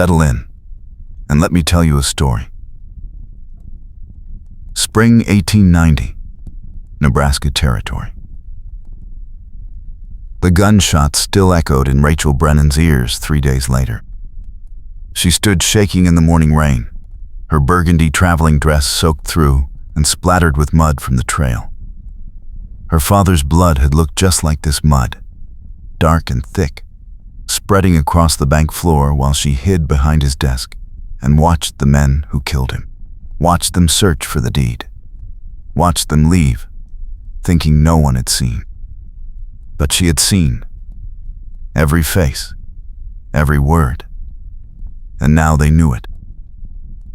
Settle in, and let me tell you a story. Spring 1890, Nebraska Territory. The gunshots still echoed in Rachel Brennan's ears 3 days later. She stood shaking in the morning rain, her burgundy traveling dress soaked through and splattered with mud from the trail. Her father's blood had looked just like this mud, dark and thick, spreading across the bank floor while she hid behind his desk and watched the men who killed him, watched them search for the deed, watched them leave, thinking no one had seen. But she had seen every face, every word, and now they knew it.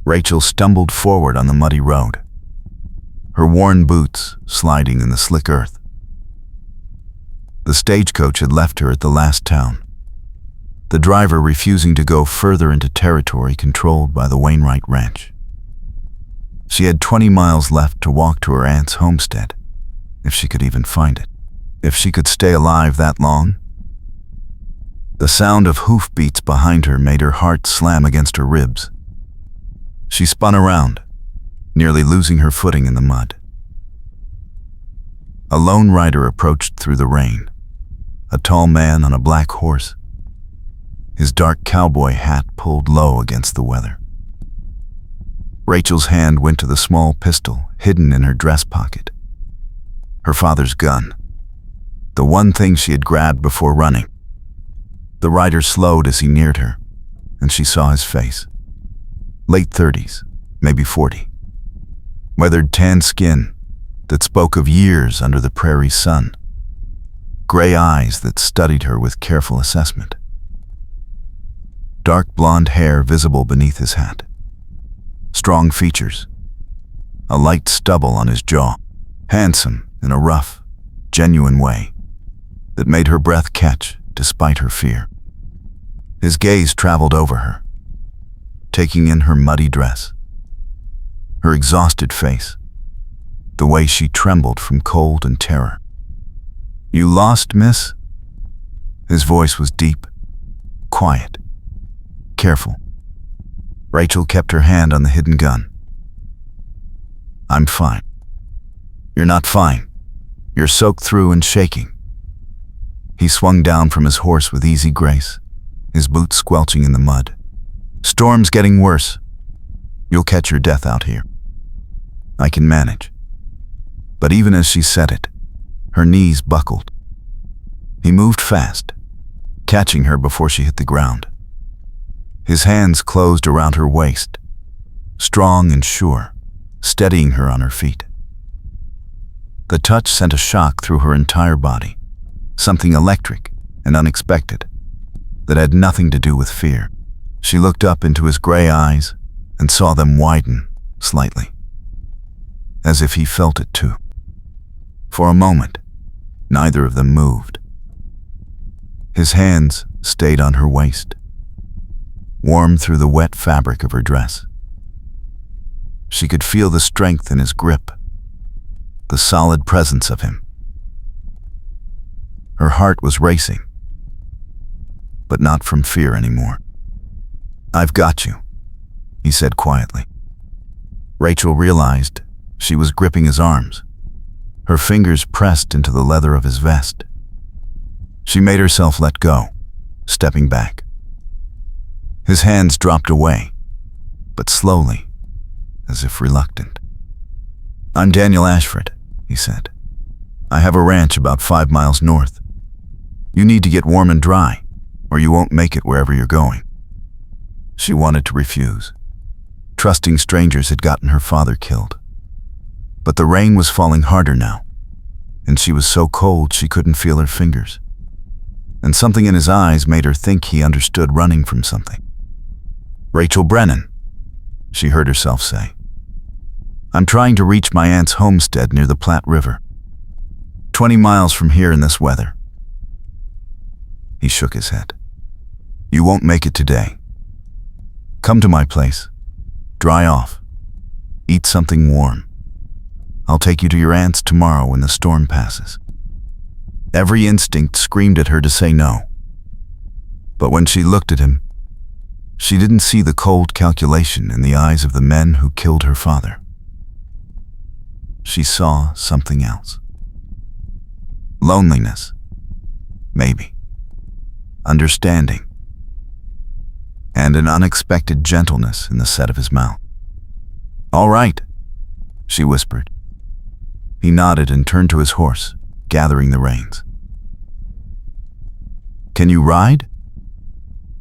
Rachel stumbled forward on the muddy road, her worn boots sliding in the slick earth. The stagecoach had left her at the last town, the driver refusing to go further into territory controlled by the Wainwright Ranch. She had 20 miles left to walk to her aunt's homestead, if she could even find it, if she could stay alive that long. The sound of hoofbeats behind her made her heart slam against her ribs. She spun around, nearly losing her footing in the mud. A lone rider approached through the rain, a tall man on a black horse, his dark cowboy hat pulled low against the weather. Rachel's hand went to the small pistol hidden in her dress pocket. Her father's gun, the one thing she had grabbed before running. The rider slowed as he neared her, and she saw his face. Late 30s, maybe 40. Weathered tan skin that spoke of years under the prairie sun. Gray eyes that studied her with careful assessment. Dark blonde hair visible beneath his hat. Strong features. A light stubble on his jaw. Handsome in a rough, genuine way that made her breath catch despite her fear. His gaze traveled over her, taking in her muddy dress, her exhausted face, the way she trembled from cold and terror. "You lost, miss?" His voice was deep, quiet, careful. Rachel kept her hand on the hidden gun. "I'm fine." "You're not fine. You're soaked through and shaking." He swung down from his horse with easy grace, his boots squelching in the mud. "Storm's getting worse. You'll catch your death out here. I can manage." But even as she said it, her knees buckled. He moved fast, catching her before she hit the ground. His hands closed around her waist, strong and sure, steadying her on her feet. The touch sent a shock through her entire body, something electric and unexpected that had nothing to do with fear. She looked up into his gray eyes and saw them widen slightly, as if he felt it too. For a moment, neither of them moved. His hands stayed on her waist, warm through the wet fabric of her dress. She could feel the strength in his grip, the solid presence of him. Her heart was racing, but not from fear anymore. "I've got you," he said quietly. Rachel realized she was gripping his arms, her fingers pressed into the leather of his vest. She made herself let go, stepping back. His hands dropped away, but slowly, as if reluctant. "I'm Daniel Ashford," he said. "I have a ranch about 5 miles north. You need to get warm and dry, or you won't make it wherever you're going." She wanted to refuse. Trusting strangers had gotten her father killed. But the rain was falling harder now, and she was so cold she couldn't feel her fingers. And something in his eyes made her think he understood running from something. "Rachel Brennan," she heard herself say. "I'm trying to reach my aunt's homestead near the Platte River. 20 miles from here in this weather." He shook his head. "You won't make it today. Come to my place. Dry off. Eat something warm. I'll take you to your aunt's tomorrow when the storm passes." Every instinct screamed at her to say no. But when she looked at him, She didn't see the cold calculation in the eyes of the men who killed her father. She saw something else. Loneliness, maybe. Understanding. And an unexpected gentleness in the set of his mouth. "All right," she whispered. He nodded and turned to his horse, gathering the reins. "Can you ride?"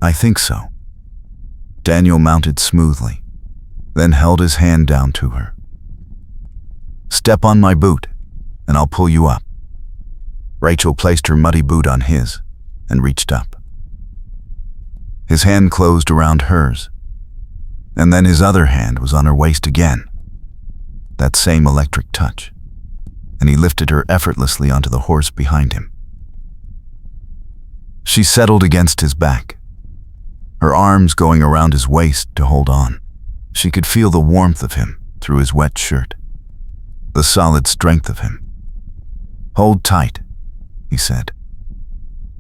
"I think so." Daniel mounted smoothly, then held his hand down to her. "Step on my boot, and I'll pull you up." Rachel placed her muddy boot on his and reached up. His hand closed around hers, and then his other hand was on her waist again. That same electric touch, and he lifted her effortlessly onto the horse behind him. She settled against his back, her arms going around his waist to hold on. She could feel the warmth of him through his wet shirt, the solid strength of him. "Hold tight," he said.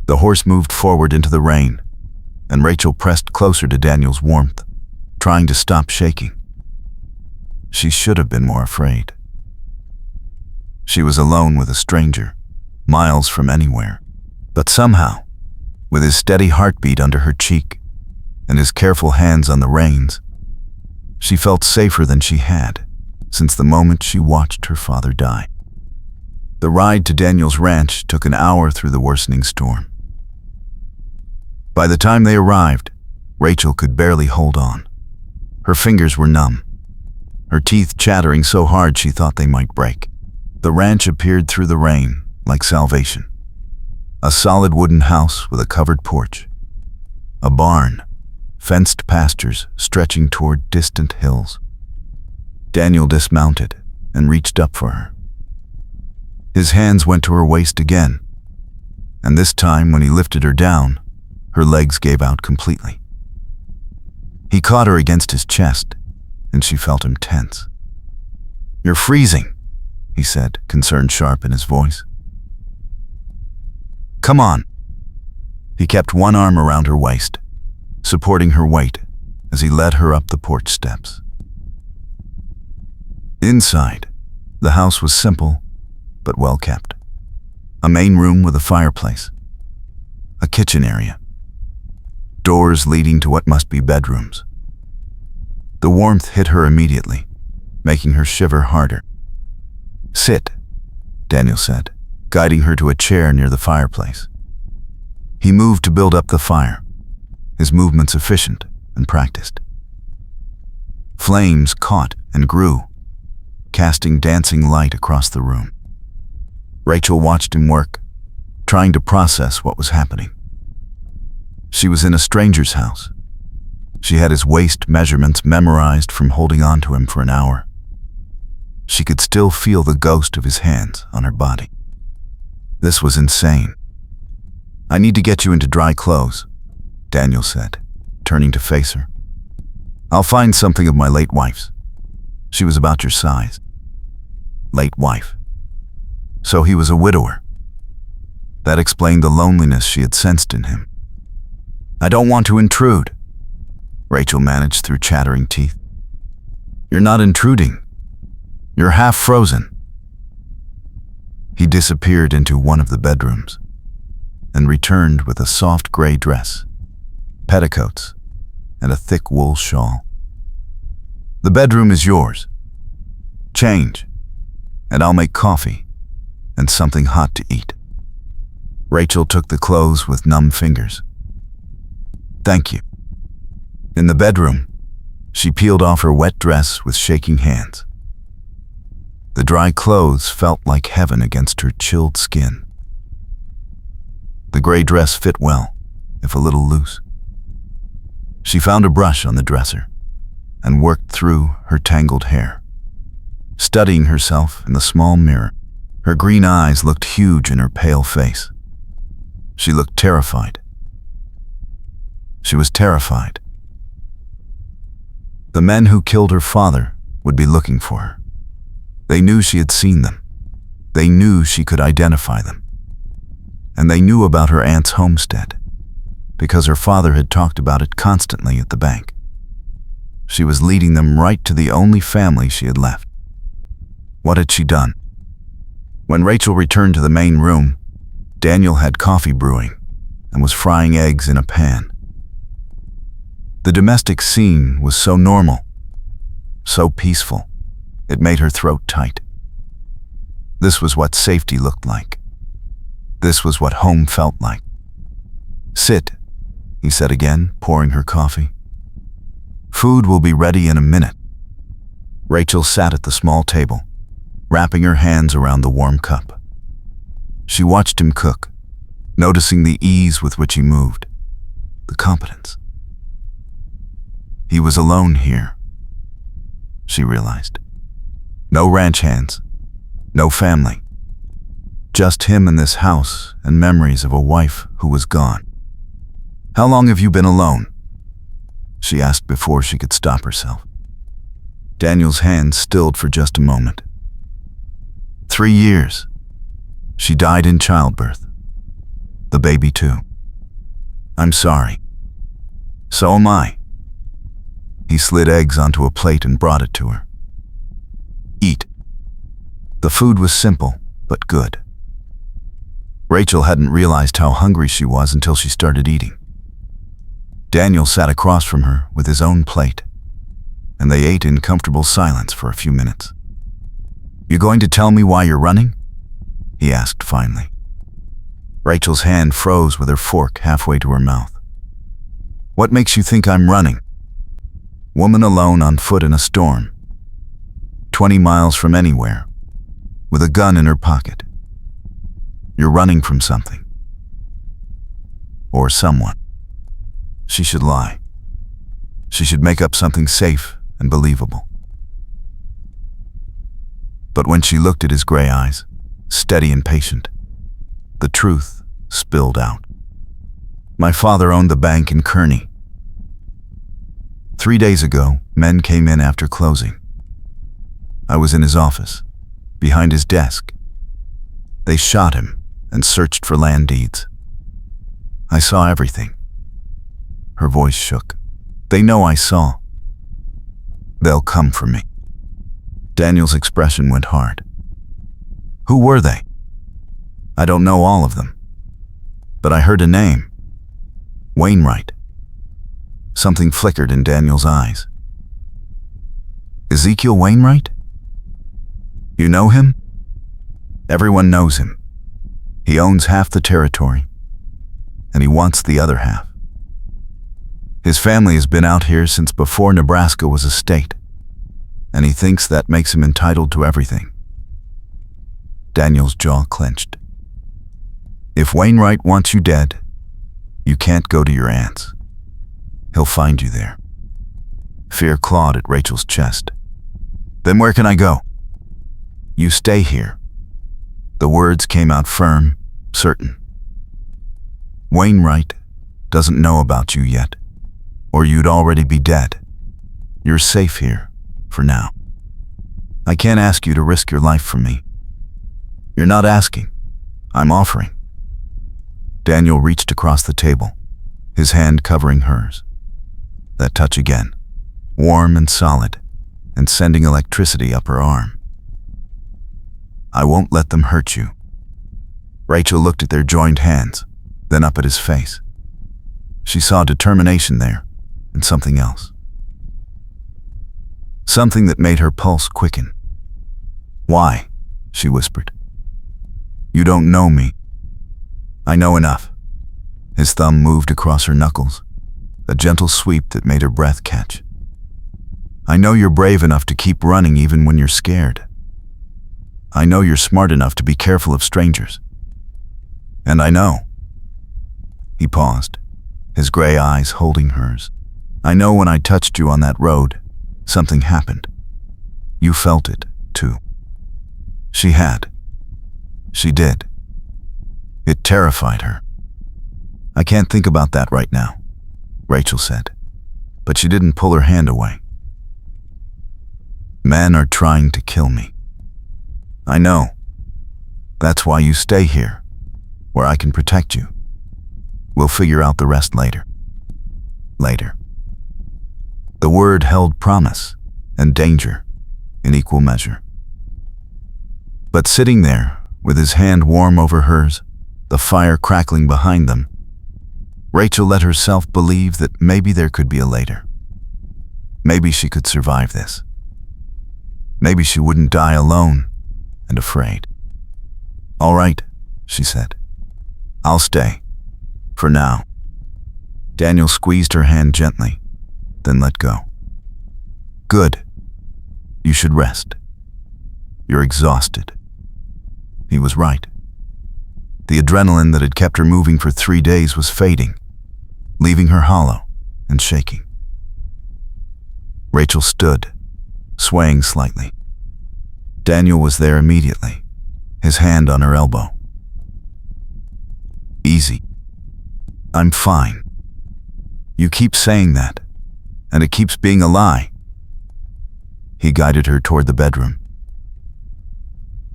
The horse moved forward into the rain, and Rachel pressed closer to Daniel's warmth, trying to stop shaking. She should have been more afraid. She was alone with a stranger, miles from anywhere. But somehow, with his steady heartbeat under her cheek and his careful hands on the reins, she felt safer than she had since the moment she watched her father die. The ride to Daniel's ranch took an hour through the worsening storm. By the time they arrived, Rachel could barely hold on. Her fingers were numb, her teeth chattering so hard she thought they might break. The ranch appeared through the rain like salvation. A solid wooden house with a covered porch. A barn, fenced pastures stretching toward distant hills. Daniel dismounted and reached up for her. His hands went to her waist again, and this time when he lifted her down, her legs gave out completely. He caught her against his chest, and she felt him tense. "You're freezing," he said, concern sharp in his voice. "Come on." He kept one arm around her waist, supporting her weight as he led her up the porch steps. Inside, the house was simple but well kept. A main room with a fireplace, a kitchen area, doors leading to what must be bedrooms. The warmth hit her immediately, making her shiver harder. "Sit," Daniel said, guiding her to a chair near the fireplace. He moved to build up the fire, his movements efficient and practiced. Flames caught and grew, casting dancing light across the room. Rachel watched him work, trying to process what was happening. She was in a stranger's house. She had his waist measurements memorized from holding on to him for an hour. She could still feel the ghost of his hands on her body. This was insane. "I need to get you into dry clothes," Daniel said, turning to face her. "I'll find something of my late wife's. She was about your size." Late wife. So he was a widower. That explained the loneliness she had sensed in him. "I don't want to intrude," Rachel managed through chattering teeth. "You're not intruding. You're half frozen." He disappeared into one of the bedrooms and returned with a soft gray dress, petticoats, and a thick wool shawl. "The bedroom is yours. Change, and I'll make coffee and something hot to eat." Rachel took the clothes with numb fingers. "Thank you." In the bedroom, she peeled off her wet dress with shaking hands. The dry clothes felt like heaven against her chilled skin. The gray dress fit well, if a little loose. She found a brush on the dresser and worked through her tangled hair, studying herself in the small mirror. Her green eyes looked huge in her pale face. She looked terrified. She was terrified. The men who killed her father would be looking for her. They knew she had seen them. They knew she could identify them. And they knew about her aunt's homestead, because her father had talked about it constantly at the bank. She was leading them right to the only family she had left. What had she done? When Rachel returned to the main room, Daniel had coffee brewing and was frying eggs in a pan. The domestic scene was so normal, so peaceful, it made her throat tight. This was what safety looked like. This was what home felt like. "Sit," he said again, pouring her coffee. "Food will be ready in a minute." Rachel sat at the small table, wrapping her hands around the warm cup. She watched him cook, noticing the ease with which he moved, the competence. He was alone here, she realized. No ranch hands, no family. Just him in this house and memories of a wife who was gone. "How long have you been alone?" she asked before she could stop herself. Daniel's hand stilled for just a moment. 3 years. She died in childbirth. The baby too. "I'm sorry." "So am I." He slid eggs onto a plate and brought it to her. "Eat." The food was simple, but good. Rachel hadn't realized how hungry she was until she started eating. Daniel sat across from her with his own plate, and they ate in comfortable silence for a few minutes. "You going to tell me why you're running?" he asked finally. Rachel's hand froze with her fork halfway to her mouth. "What makes you think I'm running?" Woman alone on foot in a storm, 20 miles from anywhere, with a gun in her pocket. You're running from something. Or someone. She should lie. She should make up something safe and believable. But when she looked at his gray eyes, steady and patient, the truth spilled out. "My father owned the bank in Kearney. 3 days ago, men came in after closing. I was in his office, behind his desk. They shot him and searched for land deeds. I saw everything." Her voice shook. "They know I saw. They'll come for me." Daniel's expression went hard. "Who were they?" "I don't know all of them, but I heard a name. Wainwright." Something flickered in Daniel's eyes. "Ezekiel Wainwright? You know him?" "Everyone knows him. He owns half the territory, and he wants the other half. His family has been out here since before Nebraska was a state, and he thinks that makes him entitled to everything." Daniel's jaw clenched. "If Wainwright wants you dead, you can't go to your aunt's. He'll find you there." Fear clawed at Rachel's chest. "Then where can I go?" "You stay here." The words came out firm, certain. "Wainwright doesn't know about you yet, or you'd already be dead. You're safe here, for now. I can't ask you to risk your life for me." "You're not asking. I'm offering." Daniel reached across the table, his hand covering hers. That touch again, warm and solid, and sending electricity up her arm. "I won't let them hurt you." Rachel looked at their joined hands, then up at his face. She saw determination there, and something else. Something that made her pulse quicken. "Why?" she whispered. "You don't know me." "I know enough." His thumb moved across her knuckles, a gentle sweep that made her breath catch. "I know you're brave enough to keep running even when you're scared. I know you're smart enough to be careful of strangers. And I know." He paused, his gray eyes holding hers. "I know when I touched you on that road, something happened. You felt it, too." She had. She did. It terrified her. "I can't think about that right now," Rachel said, but she didn't pull her hand away. "Men are trying to kill me. I know. That's why you stay here, where I can protect you. We'll figure out the rest later. Later. The word held promise and danger in equal measure. But sitting there, with his hand warm over hers, the fire crackling behind them, Rachel let herself believe that maybe there could be a later. Maybe she could survive this. Maybe she wouldn't die alone and afraid. "All right," she said. "I'll stay. For now." Daniel squeezed her hand gently, then let go. "Good. You should rest. You're exhausted." He was right. The adrenaline that had kept her moving for 3 days was fading, leaving her hollow and shaking. Rachel stood, swaying slightly. Daniel was there immediately, his hand on her elbow. "Easy. I'm fine. You keep saying that, and it keeps being a lie." He guided her toward the bedroom.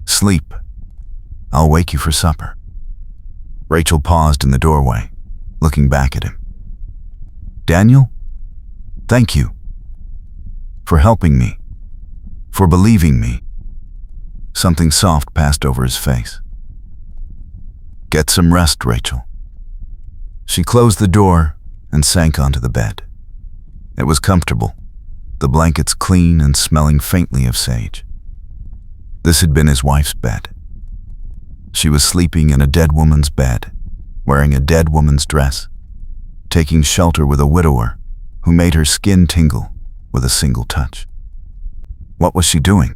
"Sleep. I'll wake you for supper." Rachel paused in the doorway, looking back at him. "Daniel, thank you. For helping me. For believing me." Something soft passed over his face. "Get some rest, Rachel." She closed the door and sank onto the bed. It was comfortable, the blankets clean and smelling faintly of sage. This had been his wife's bed. She was sleeping in a dead woman's bed, wearing a dead woman's dress, taking shelter with a widower who made her skin tingle with a single touch. What was she doing?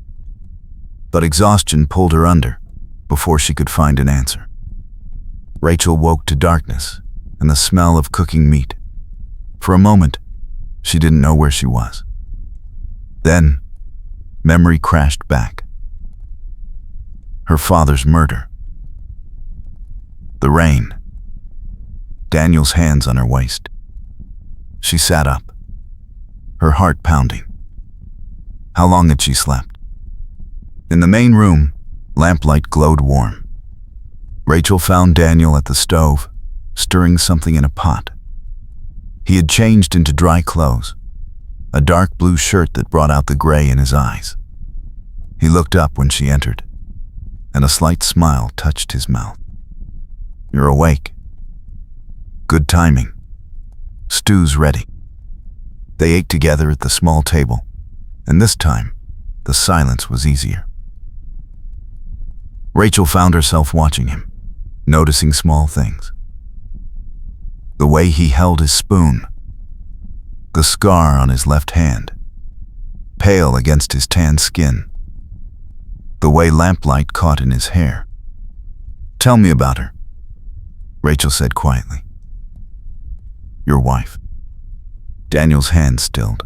But exhaustion pulled her under before she could find an answer. Rachel woke to darkness and the smell of cooking meat. For a moment, she didn't know where she was. Then, memory crashed back. Her father's murder. The rain. Daniel's hands on her waist. She sat up, her heart pounding. How long had she slept? In the main room, lamplight glowed warm. Rachel found Daniel at the stove, stirring something in a pot. He had changed into dry clothes, a dark blue shirt that brought out the gray in his eyes. He looked up when she entered, and a slight smile touched his mouth. "You're awake. Good timing. Stew's ready." They ate together at the small table, and this time, the silence was easier. Rachel found herself watching him, noticing small things. The way he held his spoon, the scar on his left hand, pale against his tan skin, the way lamplight caught in his hair. "Tell me about her," Rachel said quietly. "Your wife." Daniel's hand stilled.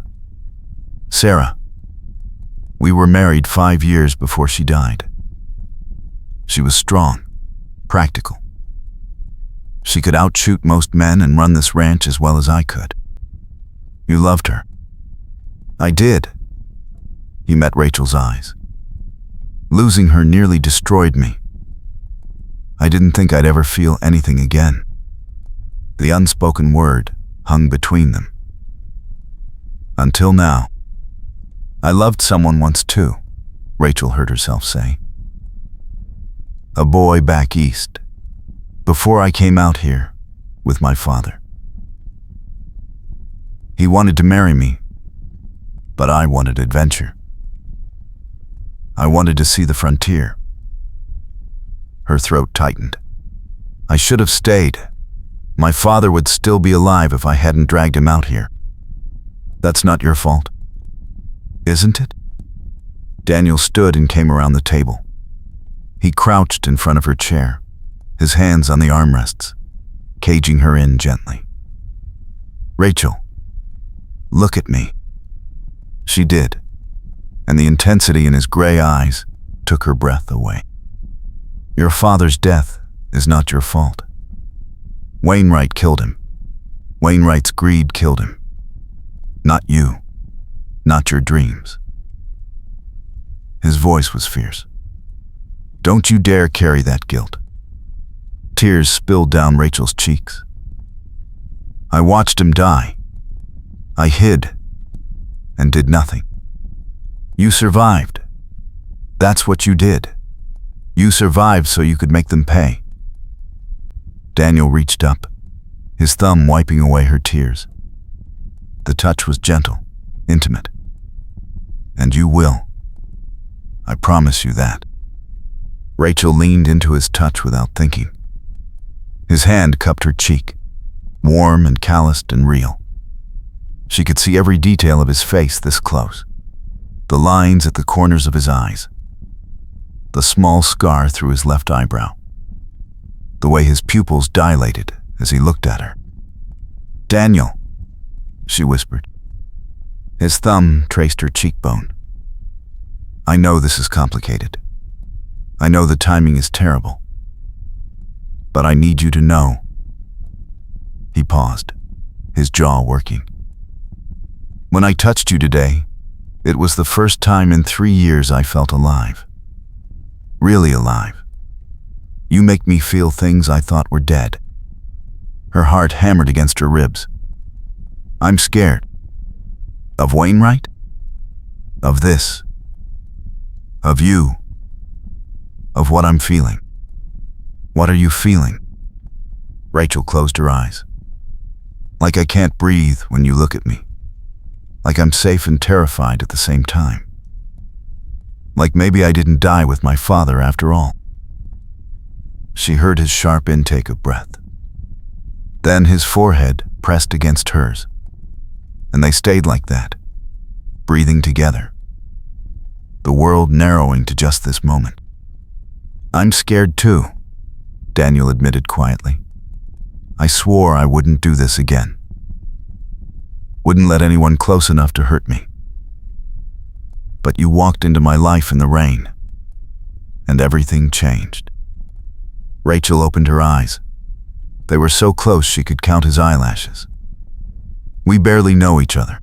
"Sarah. We were married 5 years before she died. She was strong, practical. She could outshoot most men and run this ranch as well as I could. You loved her." "I did." He met Rachel's eyes. "Losing her nearly destroyed me. I didn't think I'd ever feel anything again." The unspoken word hung between them. "Until now." "I loved someone once too," Rachel heard herself say. "A boy back east, before I came out here with my father. He wanted to marry me, but I wanted adventure. I wanted to see the frontier." Her throat tightened. "I should have stayed. My father would still be alive if I hadn't dragged him out here. That's not your fault, isn't it?" Daniel stood and came around the table. He crouched in front of her chair, his hands on the armrests, caging her in gently. "Rachel, look at me." She did, and the intensity in his gray eyes took her breath away. "Your father's death is not your fault. Wainwright killed him. Wainwright's greed killed him. Not you, not your dreams." His voice was fierce. "Don't you dare carry that guilt." Tears spilled down Rachel's cheeks. I watched him die. I hid and did nothing. You survived. That's what you did. You survived so you could make them pay. Daniel reached up, his thumb wiping away her tears. The touch was gentle, intimate. And you will. I promise you that. Rachel leaned into his touch without thinking. His hand cupped her cheek, warm and calloused and real. She could see every detail of his face this close. The lines at the corners of his eyes. The small scar through his left eyebrow. The way his pupils dilated as he looked at her. "Daniel," she whispered. His thumb traced her cheekbone. "I know this is complicated. I know the timing is terrible. But I need you to know." He paused, his jaw working. "When I touched you today, it was the first time in 3 years I felt alive. Really alive. You make me feel things I thought were dead." Her heart hammered against her ribs. "I'm scared. Of Wainwright? Of this? Of you? Of what I'm feeling? What are you feeling?" Rachel closed her eyes. "Like I can't breathe when you look at me. Like I'm safe and terrified at the same time. Like maybe I didn't die with my father after all." She heard his sharp intake of breath. Then his forehead pressed against hers, and they stayed like that, breathing together, the world narrowing to just this moment. "I'm scared too," Daniel admitted quietly. "I swore I wouldn't do this again. Wouldn't let anyone close enough to hurt me. But you walked into my life in the rain, and everything changed." Rachel opened her eyes. They were so close she could count his eyelashes. "We barely know each other.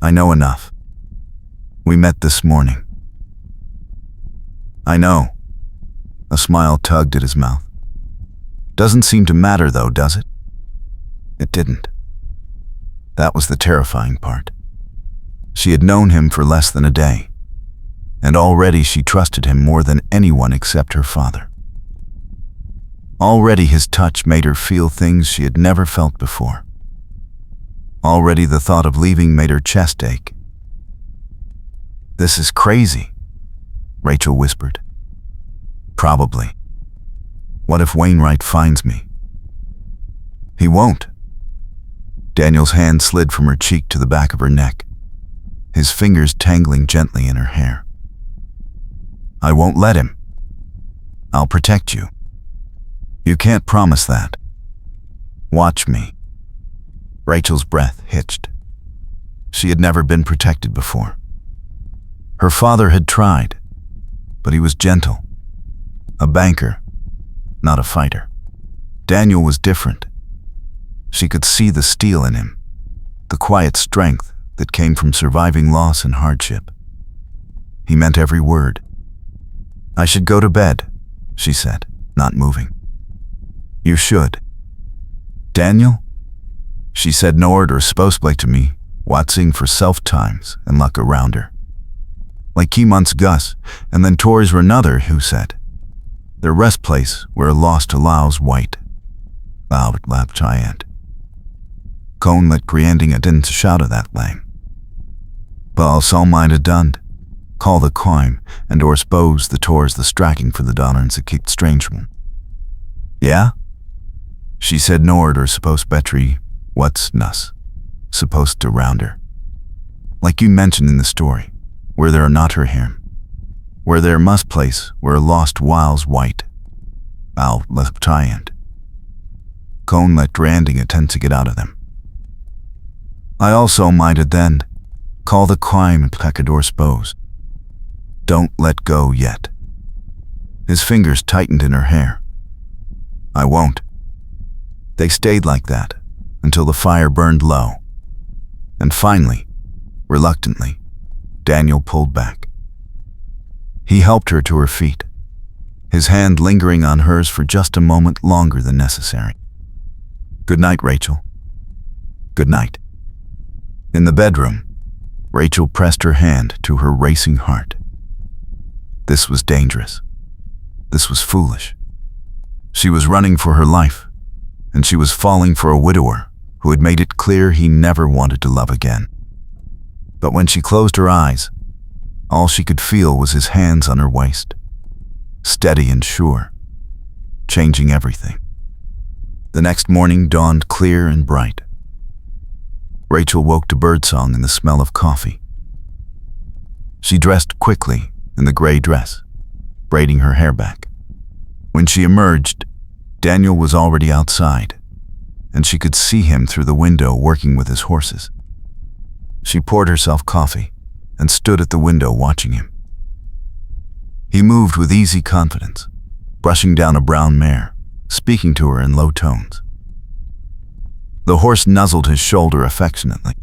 I know enough. We met this morning." "I know." A smile tugged at his mouth. "Doesn't seem to matter though, does it?" It didn't. That was the terrifying part. She had known him for less than a day, and already she trusted him more than anyone except her father. Already his touch made her feel things she had never felt before. Already the thought of leaving made her chest ache. "This is crazy," Rachel whispered. "Probably. What if Wainwright finds me?" "He won't." Daniel's hand slid from her cheek to the back of her neck, his fingers tangling gently in her hair. "I won't let him. I'll protect you." "You can't promise that." "Watch me." Rachel's breath hitched. She had never been protected before. Her father had tried, but he was gentle. A banker, not a fighter. Daniel was different. She could see the steel in him, the quiet strength that came from surviving loss and hardship. He meant every word. "I should go to bed," she said, not moving. "You should." "Daniel?" She said Nord or Sposblake to me, watching for self-times and luck around her. Like Keymonth's Gus, and then Tor's Renother who said, "Their rest place where lost allows white." Loud lap giant. Cone let Grianding a din to shout of that lame. But I'll all mind a dund. Call the crime, and or spose the Tors the striking for the Donners to keep strange one. "Yeah?" She said Nord or supposed Betry, what's nus, supposed to round her. Like you mentioned in the story, where there are not her him, where there must place where lost whiles white. I'll let giant. Cone let Granding attempt to get out of them. I also minded then, call the crime and pecador spose. Don't let go yet. His fingers tightened in her hair. I won't. They stayed like that until the fire burned low. And finally, reluctantly, Daniel pulled back. He helped her to her feet, his hand lingering on hers for just a moment longer than necessary. "Good night, Rachel," Good night." In the bedroom, Rachel pressed her hand to her racing heart. This was dangerous. This was foolish. She was running for her life, and she was falling for a widower who had made it clear he never wanted to love again. But when she closed her eyes, all she could feel was his hands on her waist, steady and sure, changing everything. The next morning dawned clear and bright. Rachel woke to birdsong and the smell of coffee. She dressed quickly in the gray dress, braiding her hair back. When she emerged, Daniel was already outside, and she could see him through the window working with his horses. She poured herself coffee and stood at the window watching him. He moved with easy confidence, brushing down a brown mare, speaking to her in low tones. The horse nuzzled his shoulder affectionately.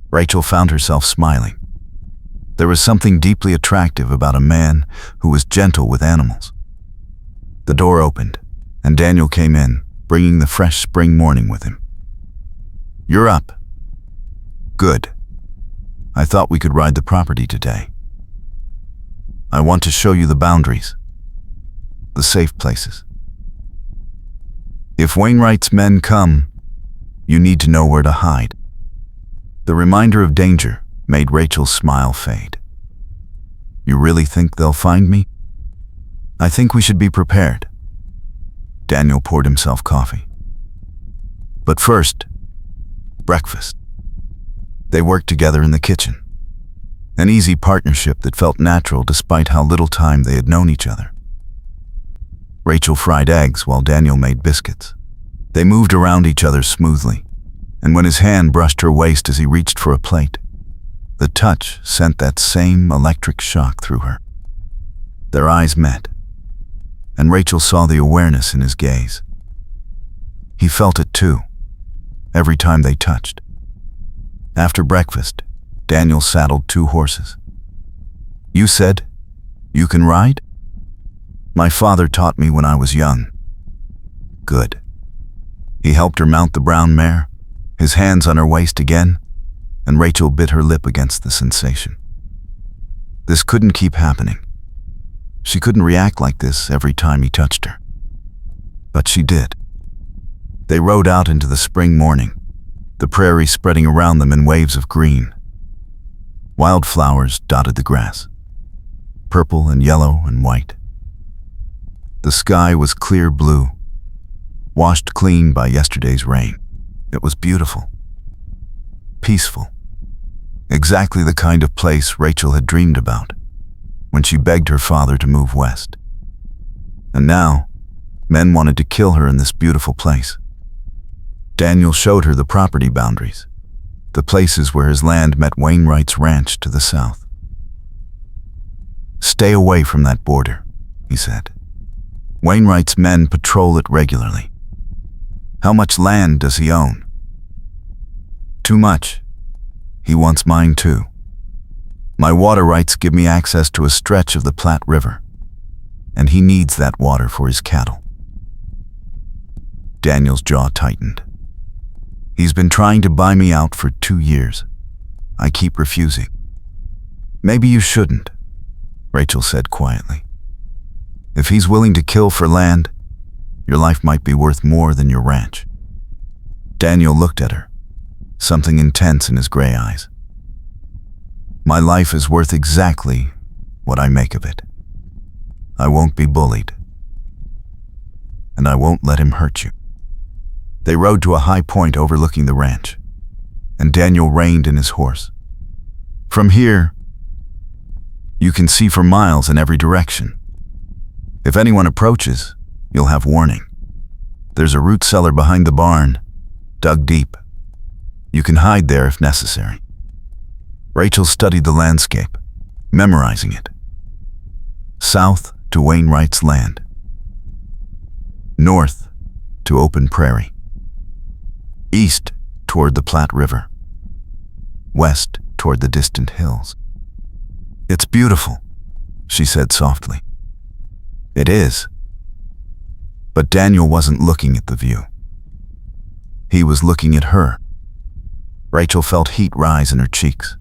Rachel found herself smiling. There was something deeply attractive about a man who was gentle with animals. The door opened, and Daniel came in, bringing the fresh spring morning with him. "You're up." "Good. I thought we could ride the property today. I want to show you the boundaries, the safe places. If Wainwright's men come, you need to know where to hide." The reminder of danger made Rachel's smile fade. "You really think they'll find me?" "I think we should be prepared." Daniel poured himself coffee. "But first, breakfast." They worked together in the kitchen, an easy partnership that felt natural despite how little time they had known each other. Rachel fried eggs while Daniel made biscuits. They moved around each other smoothly, and when his hand brushed her waist as he reached for a plate, the touch sent that same electric shock through her. Their eyes met, and Rachel saw the awareness in his gaze. He felt it too, every time they touched. After breakfast, Daniel saddled 2 horses. "You said you can ride?" "My father taught me when I was young." "Good." He helped her mount the brown mare, his hands on her waist again, and Rachel bit her lip against the sensation. This couldn't keep happening. She couldn't react like this every time he touched her. But she did. They rode out into the spring morning, the prairie spreading around them in waves of green. Wildflowers dotted the grass, purple and yellow and white. The sky was clear blue, washed clean by yesterday's rain. It was beautiful, peaceful, exactly the kind of place Rachel had dreamed about when she begged her father to move west. And now, men wanted to kill her in this beautiful place. Daniel showed her the property boundaries, the places where his land met Wainwright's ranch to the south. "Stay away from that border," he said. "Wainwright's men patrol it regularly." "How much land does he own?" "Too much. He wants mine too. My water rights give me access to a stretch of the Platte River, and he needs that water for his cattle." Daniel's jaw tightened. "He's been trying to buy me out for 2 years. I keep refusing." "Maybe you shouldn't," Rachel said quietly. "If he's willing to kill for land, your life might be worth more than your ranch." Daniel looked at her, something intense in his gray eyes. "My life is worth exactly what I make of it. I won't be bullied, and I won't let him hurt you." They rode to a high point overlooking the ranch, and Daniel reined in his horse. "From here, you can see for miles in every direction. If anyone approaches, you'll have warning. There's a root cellar behind the barn, dug deep. You can hide there if necessary." Rachel studied the landscape, memorizing it. South to Wainwright's land. North to open prairie. East toward the Platte River. West toward the distant hills. "It's beautiful," she said softly. "It is." But Daniel wasn't looking at the view. He was looking at her. Rachel felt heat rise in her cheeks.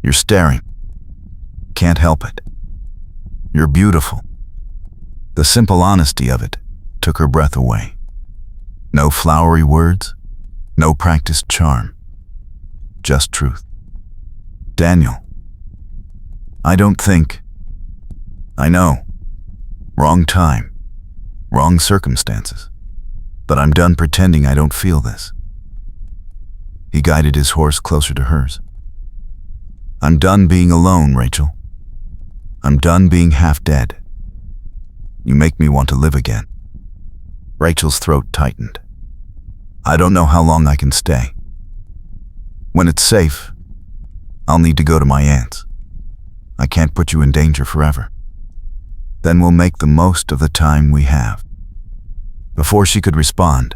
You're staring. Can't help it. You're beautiful. The simple honesty of it took her breath away. No flowery words, no practiced charm. Just truth. Daniel, I don't think. I know. Wrong time. Wrong circumstances. But I'm done pretending I don't feel this. He guided his horse closer to hers. I'm done being alone, Rachel. I'm done being half dead. You make me want to live again. Rachel's throat tightened. I don't know how long I can stay. When it's safe, I'll need to go to my aunt's. I can't put you in danger forever. Then we'll make the most of the time we have. Before she could respond,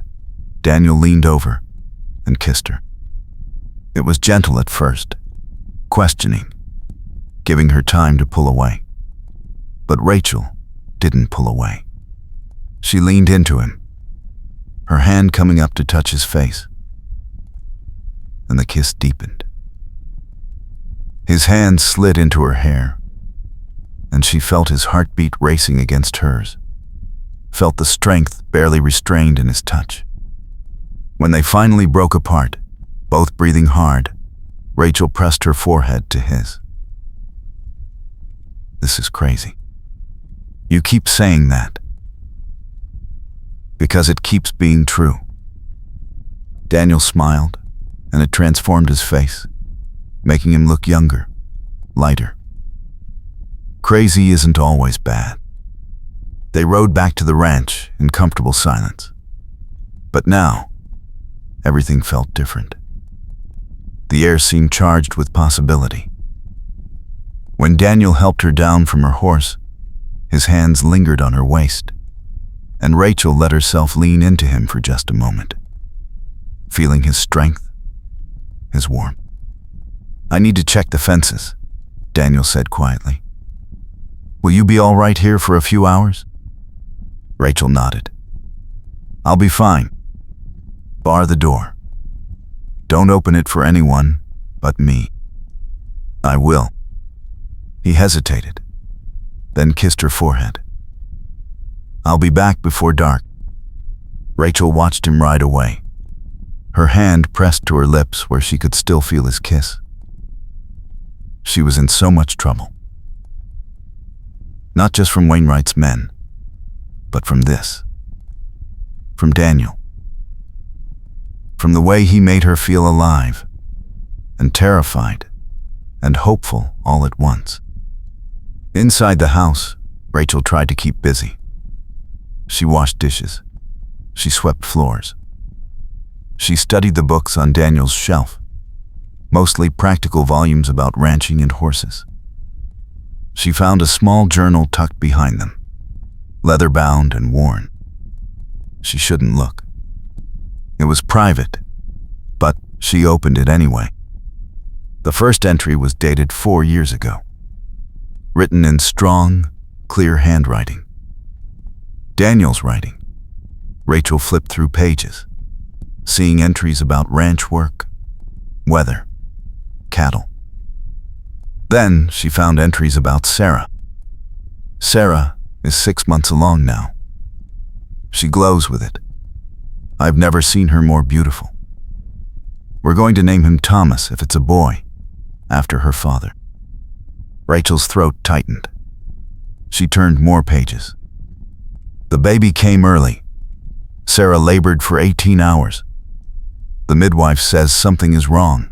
Daniel leaned over and kissed her. It was gentle at first, questioning, giving her time to pull away. But Rachel didn't pull away. She leaned into him, her hand coming up to touch his face, and the kiss deepened. His hand slid into her hair, and she felt his heartbeat racing against hers, felt the strength barely restrained in his touch. When they finally broke apart, both breathing hard, Rachel pressed her forehead to his. This is crazy. You keep saying that. Because it keeps being true. Daniel smiled, and it transformed his face, making him look younger, lighter. Crazy isn't always bad. They rode back to the ranch in comfortable silence. But now, everything felt different. The air seemed charged with possibility. When Daniel helped her down from her horse, his hands lingered on her waist, and Rachel let herself lean into him for just a moment, feeling his strength, his warmth. I need to check the fences, Daniel said quietly. Will you be all right here for a few hours? Rachel nodded. I'll be fine. Bar the door. Don't open it for anyone but me. I will. He hesitated, then kissed her forehead. I'll be back before dark. Rachel watched him ride away, her hand pressed to her lips where she could still feel his kiss. She was in so much trouble. Not just from Wainwright's men, but from this. From Daniel. From the way he made her feel alive, and terrified, and hopeful all at once. Inside the house, Rachel tried to keep busy. She washed dishes. She swept floors. She studied the books on Daniel's shelf, mostly practical volumes about ranching and horses. She found a small journal tucked behind them, leather-bound and worn. She shouldn't look. It was private, but she opened it anyway. The first entry was dated 4 years ago, written in strong, clear handwriting. Daniel's writing. Rachel flipped through pages, seeing entries about ranch work, weather, cattle. Then she found entries about Sarah. Sarah is 6 months along now. She glows with it. I've never seen her more beautiful. We're going to name him Thomas if it's a boy, after her father. Rachel's throat tightened. She turned more pages. The baby came early. Sarah labored for 18 hours. The midwife says something is wrong.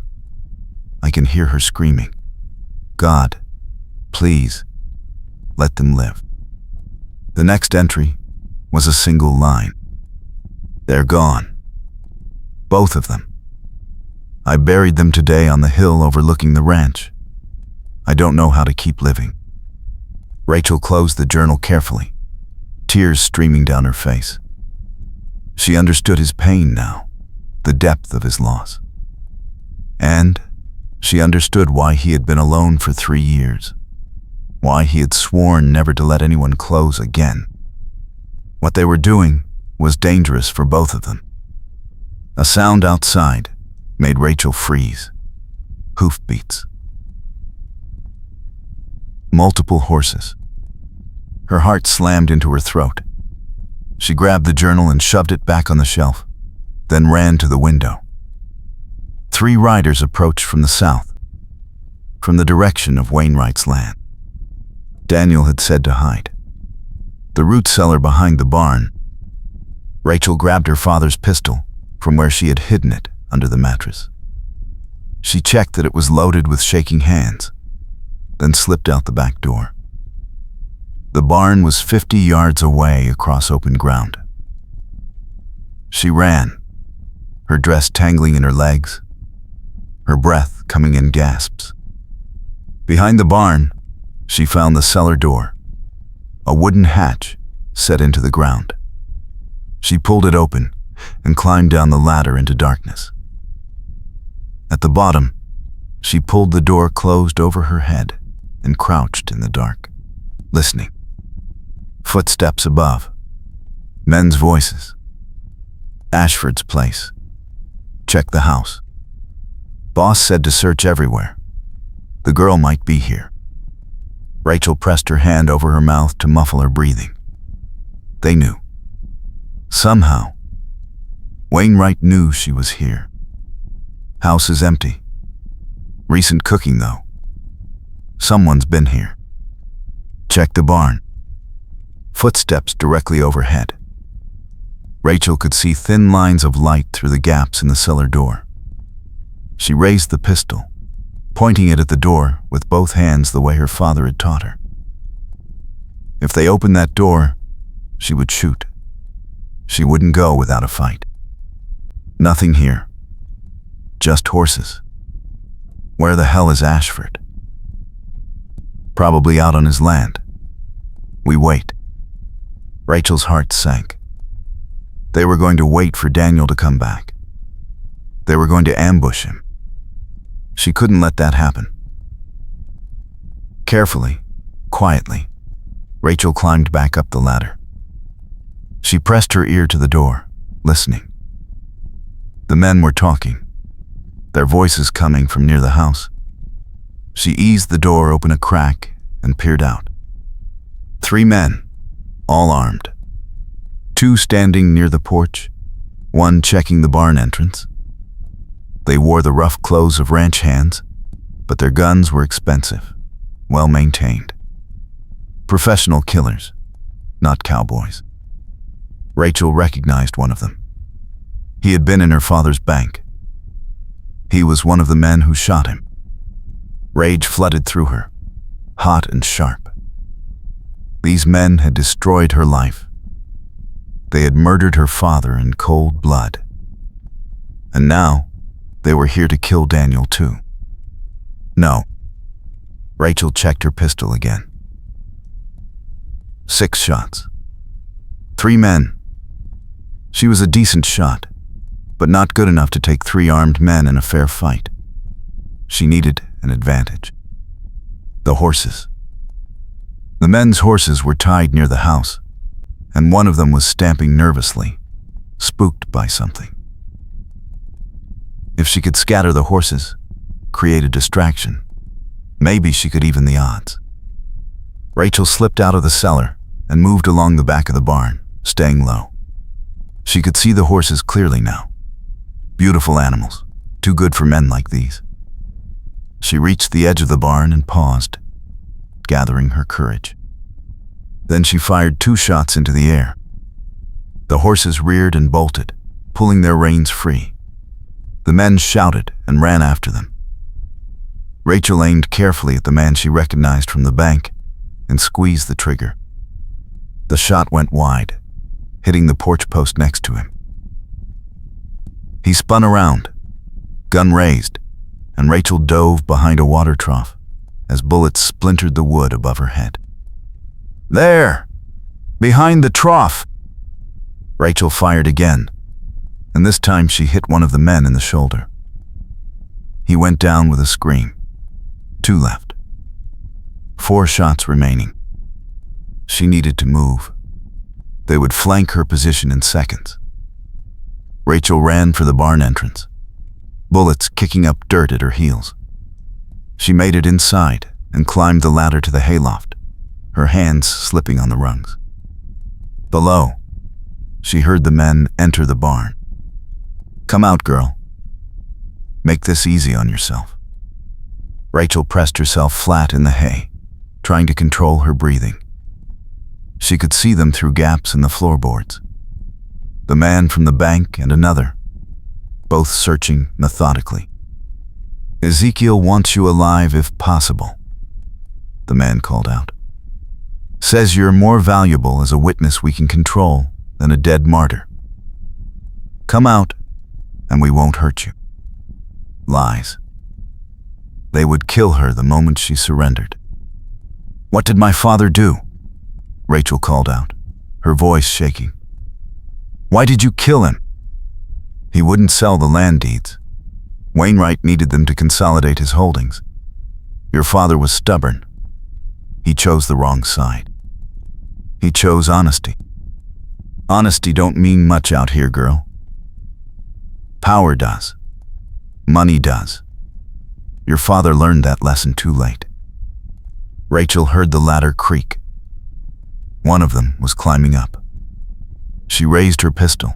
I can hear her screaming. God, please, let them live. The next entry was a single line. They're gone. Both of them. I buried them today on the hill overlooking the ranch. I don't know how to keep living. Rachel closed the journal carefully, tears streaming down her face. She understood his pain now, the depth of his loss. And she understood why he had been alone for 3 years, why he had sworn never to let anyone close again. What they were doing was dangerous for both of them. A sound outside made Rachel freeze. Hoofbeats. Multiple horses. Her heart slammed into her throat. She grabbed the journal and shoved it back on the shelf, then ran to the window. 3 riders approached from the south, from the direction of Wainwright's land. Daniel had said to hide. The root cellar behind the barn. Rachel grabbed her father's pistol from where she had hidden it under the mattress. She checked that it was loaded with shaking hands, then slipped out the back door. The barn was 50 yards away across open ground. She ran, her dress tangling in her legs, her breath coming in gasps. Behind the barn, she found the cellar door, a wooden hatch set into the ground. She pulled it open and climbed down the ladder into darkness. At the bottom, she pulled the door closed over her head and crouched in the dark, listening. Footsteps above. Men's voices. Ashford's place. Check the house. Boss said to search everywhere. The girl might be here. Rachel pressed her hand over her mouth to muffle her breathing. They knew. Somehow, Wainwright knew she was here. House is empty. Recent cooking, though. Someone's been here. Check the barn. Footsteps directly overhead. Rachel could see thin lines of light through the gaps in the cellar door. She raised the pistol, pointing it at the door with both hands the way her father had taught her. If they opened that door, she would shoot. She wouldn't go without a fight. Nothing here. Just horses. Where the hell is Ashford? Probably out on his land. We wait. Rachel's heart sank. They were going to wait for Daniel to come back. They were going to ambush him. She couldn't let that happen. Carefully, quietly, Rachel climbed back up the ladder. She pressed her ear to the door, listening. The men were talking, their voices coming from near the house. She eased the door open a crack and peered out. 3 men, all armed. 2 standing near the porch, 1 checking the barn entrance. They wore the rough clothes of ranch hands, but their guns were expensive, well maintained. Professional killers, not cowboys. Rachel recognized one of them. He had been in her father's bank. He was one of the men who shot him. Rage flooded through her, hot and sharp. These men had destroyed her life. They had murdered her father in cold blood. And now, they were here to kill Daniel too. No. Rachel checked her pistol again. 6 shots. 3 men. She was a decent shot, but not good enough to take 3 armed men in a fair fight. She needed an advantage. The horses. The men's horses were tied near the house, and one of them was stamping nervously, spooked by something. If she could scatter the horses, create a distraction, maybe she could even the odds. Rachel slipped out of the cellar and moved along the back of the barn, staying low. She could see the horses clearly now. Beautiful animals, too good for men like these. She reached the edge of the barn and paused, gathering her courage. Then she fired 2 shots into the air. The horses reared and bolted, pulling their reins free. The men shouted and ran after them. Rachel aimed carefully at the man she recognized from the bank and squeezed the trigger. The shot went wide, hitting the porch post next to him. He spun around, gun raised, and Rachel dove behind a water trough as bullets splintered the wood above her head. There! Behind the trough! Rachel fired again, and this time she hit one of the men in the shoulder. He went down with a scream. 2 left. 4 shots remaining. She needed to move. They would flank her position in seconds. Rachel ran for the barn entrance. bullets kicking up dirt at her heels. She made it inside and climbed the ladder to the hayloft, her hands slipping on the rungs. Below, she heard the men enter the barn. "Come out, girl. Make this easy on yourself." Rachel pressed herself flat in the hay, trying to control her breathing. She could see them through gaps in the floorboards. The man from the bank and another, both searching methodically. "Ezekiel wants you alive if possible," the man called out. "Says you're more valuable as a witness we can control than a dead martyr. Come out, and we won't hurt you." Lies. They would kill her the moment she surrendered. "What did my father do?" Rachel called out, her voice shaking. "Why did you kill him?" "He wouldn't sell the land deeds. Wainwright needed them to consolidate his holdings. Your father was stubborn. He chose the wrong side. He chose honesty. Honesty don't mean much out here, girl. Power does. Money does. Your father learned that lesson too late." Rachel heard the ladder creak. One of them was climbing up. She raised her pistol,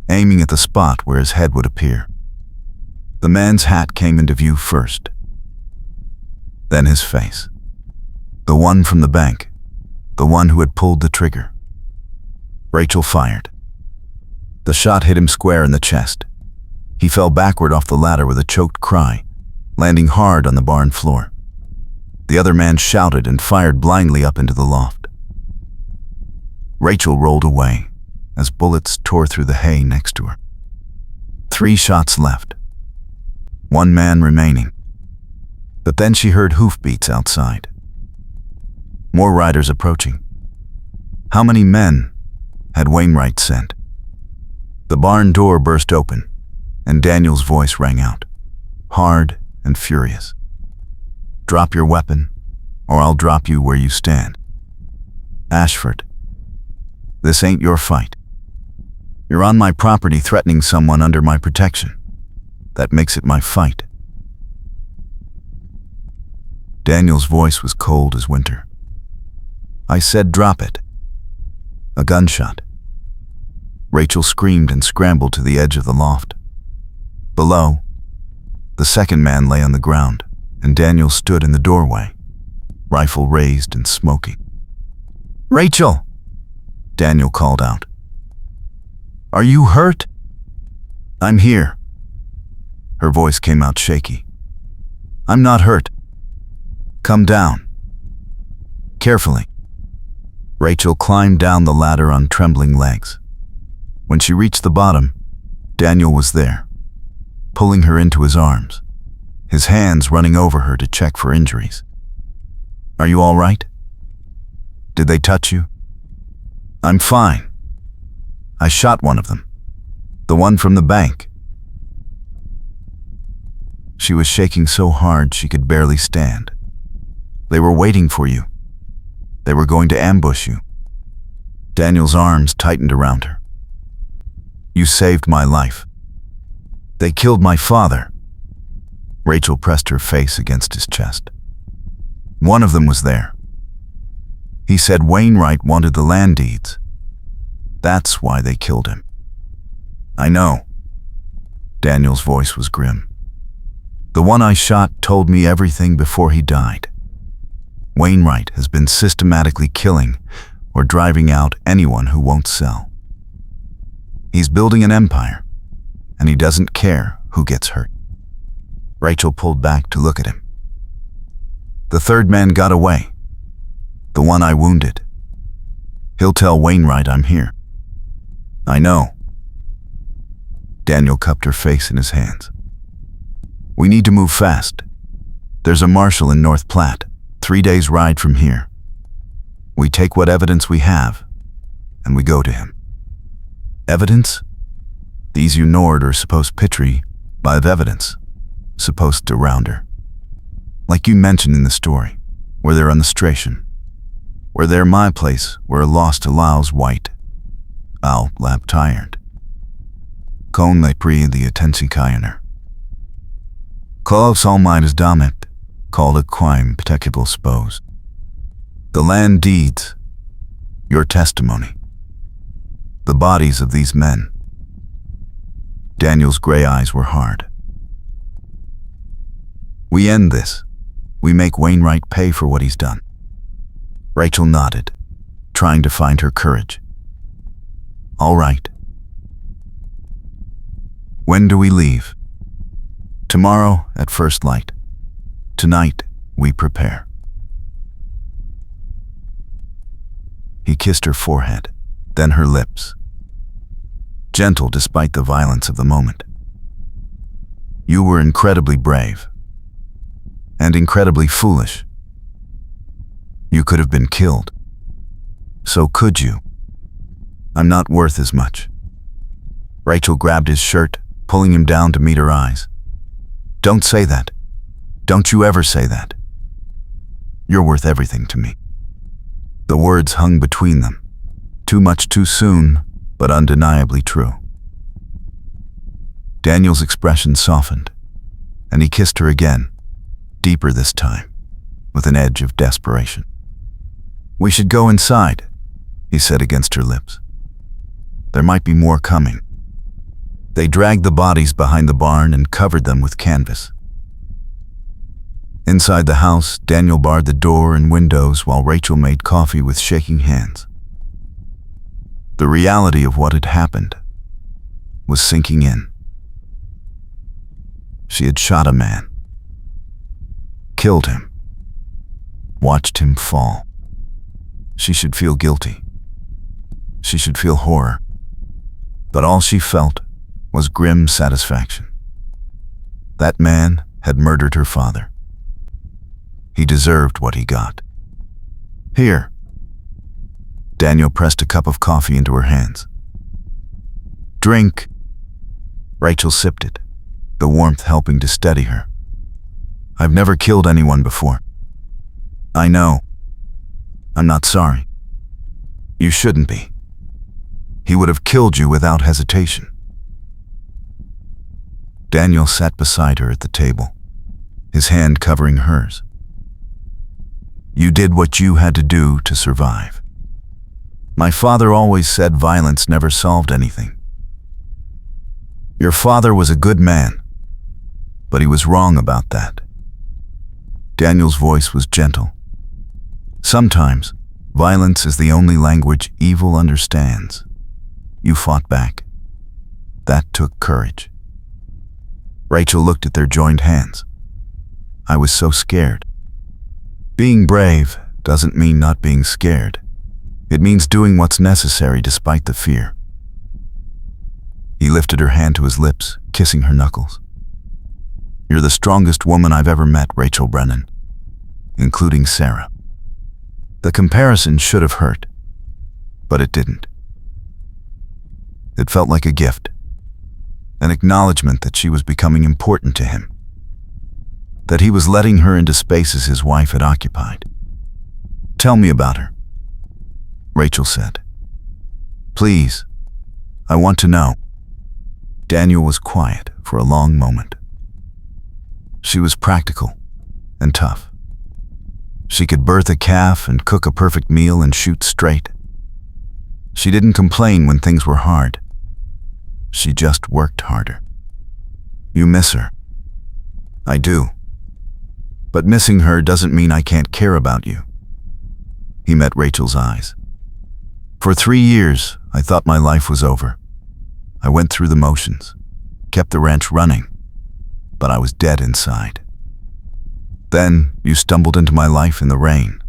aiming at the spot where his head would appear. The man's hat came into view first, then his face. The one from the bank, the one who had pulled the trigger. Rachel fired. The shot hit him square in the chest. He fell backward off the ladder with a choked cry, landing hard on the barn floor. The other man shouted and fired blindly up into the loft. Rachel rolled away as bullets tore through the hay next to her. 3 shots left. 1 man remaining. But then she heard hoofbeats outside. More riders approaching. How many men had Wainwright sent? The barn door burst open, and Daniel's voice rang out, hard and furious. "Drop your weapon, or I'll drop you where you stand. Ashford, this ain't your fight. You're on my property threatening someone under my protection. That makes it my fight." Daniel's voice was cold as winter. "I said drop it." A gunshot. Rachel screamed and scrambled to the edge of the loft. Below, the second man lay on the ground, and Daniel stood in the doorway, rifle raised and smoking. "Rachel!" Daniel called out. "Are you hurt?" "I'm here." Her voice came out shaky. "I'm not hurt. Come down." Carefully, Rachel climbed down the ladder on trembling legs. When she reached the bottom, Daniel was there, pulling her into his arms, his hands running over her to check for injuries. "Are you all right? Did they touch you?" "I'm fine. I shot one of them. The one from the bank." She was shaking so hard she could barely stand. "They were waiting for you. They were going to ambush you." Daniel's arms tightened around her. "You saved my life. They killed my father." Rachel pressed her face against his chest. "One of them was there. He said Wainwright wanted the land deeds. That's why they killed him." "I know." Daniel's voice was grim. "The one I shot told me everything before he died. Wainwright has been systematically killing or driving out anyone who won't sell. He's building an empire, and he doesn't care who gets hurt." Rachel pulled back to look at him. "The third man got away. The one I wounded. He'll tell Wainwright I'm here." "I know." Daniel cupped her face in his hands. "We need to move fast. There's a marshal in North Platte, 3 days' ride from here. We take what evidence we have, and we go to him." "Evidence?" "These you Nord are supposed Pitry, by evidence, supposed to rounder. Like you mentioned in the story, where they're on the station. Where they're my place, where lost allows white. Al lap tired. Kon le pri the attensi kiner. Klaus Almeidas damit, called a quim petecable spose. The land deeds, your testimony. The bodies of these men. Daniel's gray eyes were hard. We end this. We make Wainwright pay for what he's done. Rachel nodded, trying to find her courage. All right. When do we leave? Tomorrow at first light. Tonight we prepare. He kissed her forehead, then her lips. Gentle despite the violence of the moment. You were incredibly brave. And incredibly foolish. You could have been killed. So could you. I'm not worth as much. Rachel grabbed his shirt, pulling him down to meet her eyes. Don't say that. Don't you ever say that. You're worth everything to me. The words hung between them. Too much too soon, but undeniably true. Daniel's expression softened, and he kissed her again, deeper this time, with an edge of desperation. We should go inside, he said against her lips. There might be more coming. They dragged the bodies behind the barn and covered them with canvas. Inside the house, Daniel barred the door and windows while Rachel made coffee with shaking hands. The reality of what had happened was sinking in. She had shot a man, killed him, watched him fall. She should feel guilty. She should feel horror. But all she felt was grim satisfaction. That man had murdered her father. He deserved what he got. Here. Daniel pressed a cup of coffee into her hands. Drink. Rachel sipped it, the warmth helping to steady her. I've never killed anyone before. I know. I'm not sorry. You shouldn't be. He would have killed you without hesitation. Daniel sat beside her at the table, his hand covering hers. You did what you had to do to survive. My father always said violence never solved anything. Your father was a good man, but he was wrong about that. Daniel's voice was gentle. Sometimes, violence is the only language evil understands. You fought back. That took courage. Rachel looked at their joined hands. I was so scared. Being brave doesn't mean not being scared. It means doing what's necessary despite the fear. He lifted her hand to his lips, kissing her knuckles. You're the strongest woman I've ever met, Rachel Brennan, including Sarah. The comparison should have hurt, but it didn't. It felt like a gift, an acknowledgement that she was becoming important to him, that he was letting her into spaces his wife had occupied. Tell me about her, Rachel said. Please, I want to know. Daniel was quiet for a long moment. She was practical and tough. She could birth a calf and cook a perfect meal and shoot straight. She didn't complain when things were hard. She just worked harder. You miss her. I do. But missing her doesn't mean I can't care about you. He met Rachel's eyes. For 3 years, I thought my life was over. I went through the motions, kept the ranch running, but I was dead inside. Then you stumbled into my life in the rain,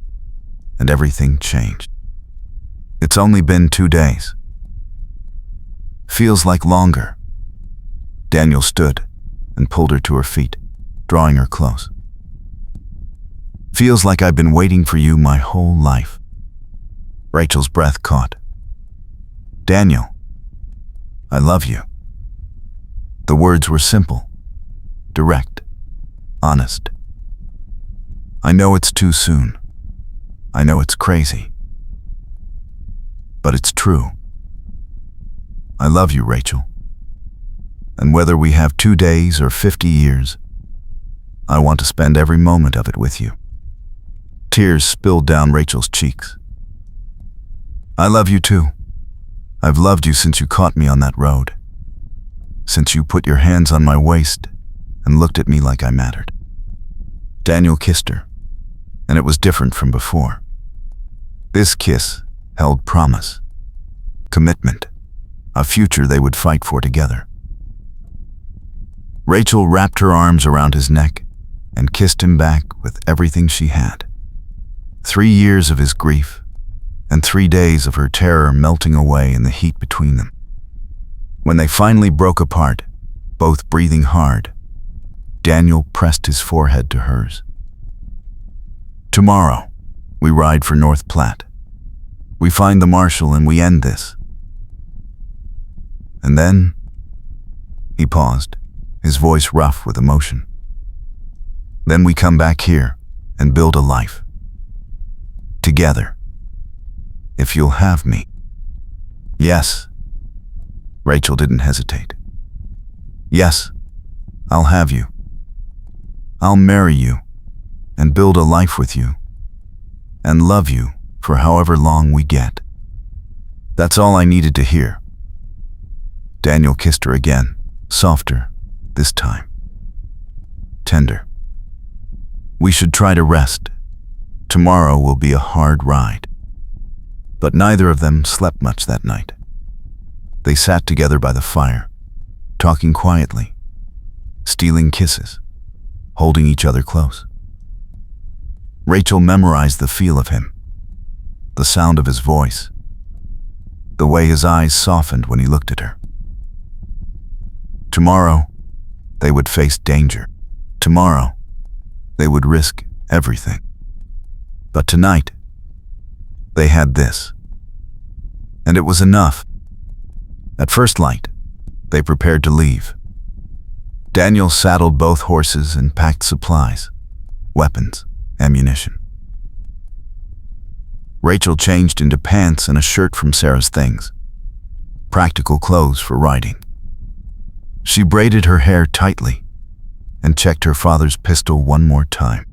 and everything changed. It's only been 2 days. Feels like longer. Daniel stood and pulled her to her feet, drawing her close. Feels like I've been waiting for you my whole life. Rachel's breath caught. Daniel, I love you. The words were simple, direct, honest. I know it's too soon. I know it's crazy. But it's true. I love you, Rachel. And whether we have 2 days or 50 years, I want to spend every moment of it with you." Tears spilled down Rachel's cheeks. "I love you too. I've loved you since you caught me on that road. Since you put your hands on my waist and looked at me like I mattered." Daniel kissed her, and it was different from before. This kiss held promise, commitment, a future they would fight for together. Rachel wrapped her arms around his neck and kissed him back with everything she had. 3 years of his grief and 3 days of her terror melting away in the heat between them. When they finally broke apart, both breathing hard, Daniel pressed his forehead to hers. "Tomorrow, we ride for North Platte. We find the marshal and we end this. And then," he paused, his voice rough with emotion, "then we come back here and build a life. Together. If you'll have me." "Yes." Rachel didn't hesitate. "Yes, I'll have you. I'll marry you and build a life with you and love you for however long we get." That's all I needed to hear. Daniel kissed her again, softer this time. Tender. "We should try to rest. Tomorrow will be a hard ride." But neither of them slept much that night. They sat together by the fire, talking quietly, stealing kisses, holding each other close. Rachel memorized the feel of him, the sound of his voice, the way his eyes softened when he looked at her. Tomorrow, they would face danger. Tomorrow, they would risk everything. But tonight, they had this. And it was enough. At first light, they prepared to leave. Daniel saddled both horses and packed supplies, weapons, ammunition. Rachel changed into pants and a shirt from Sarah's things, practical clothes for riding. She braided her hair tightly and checked her father's pistol one more time.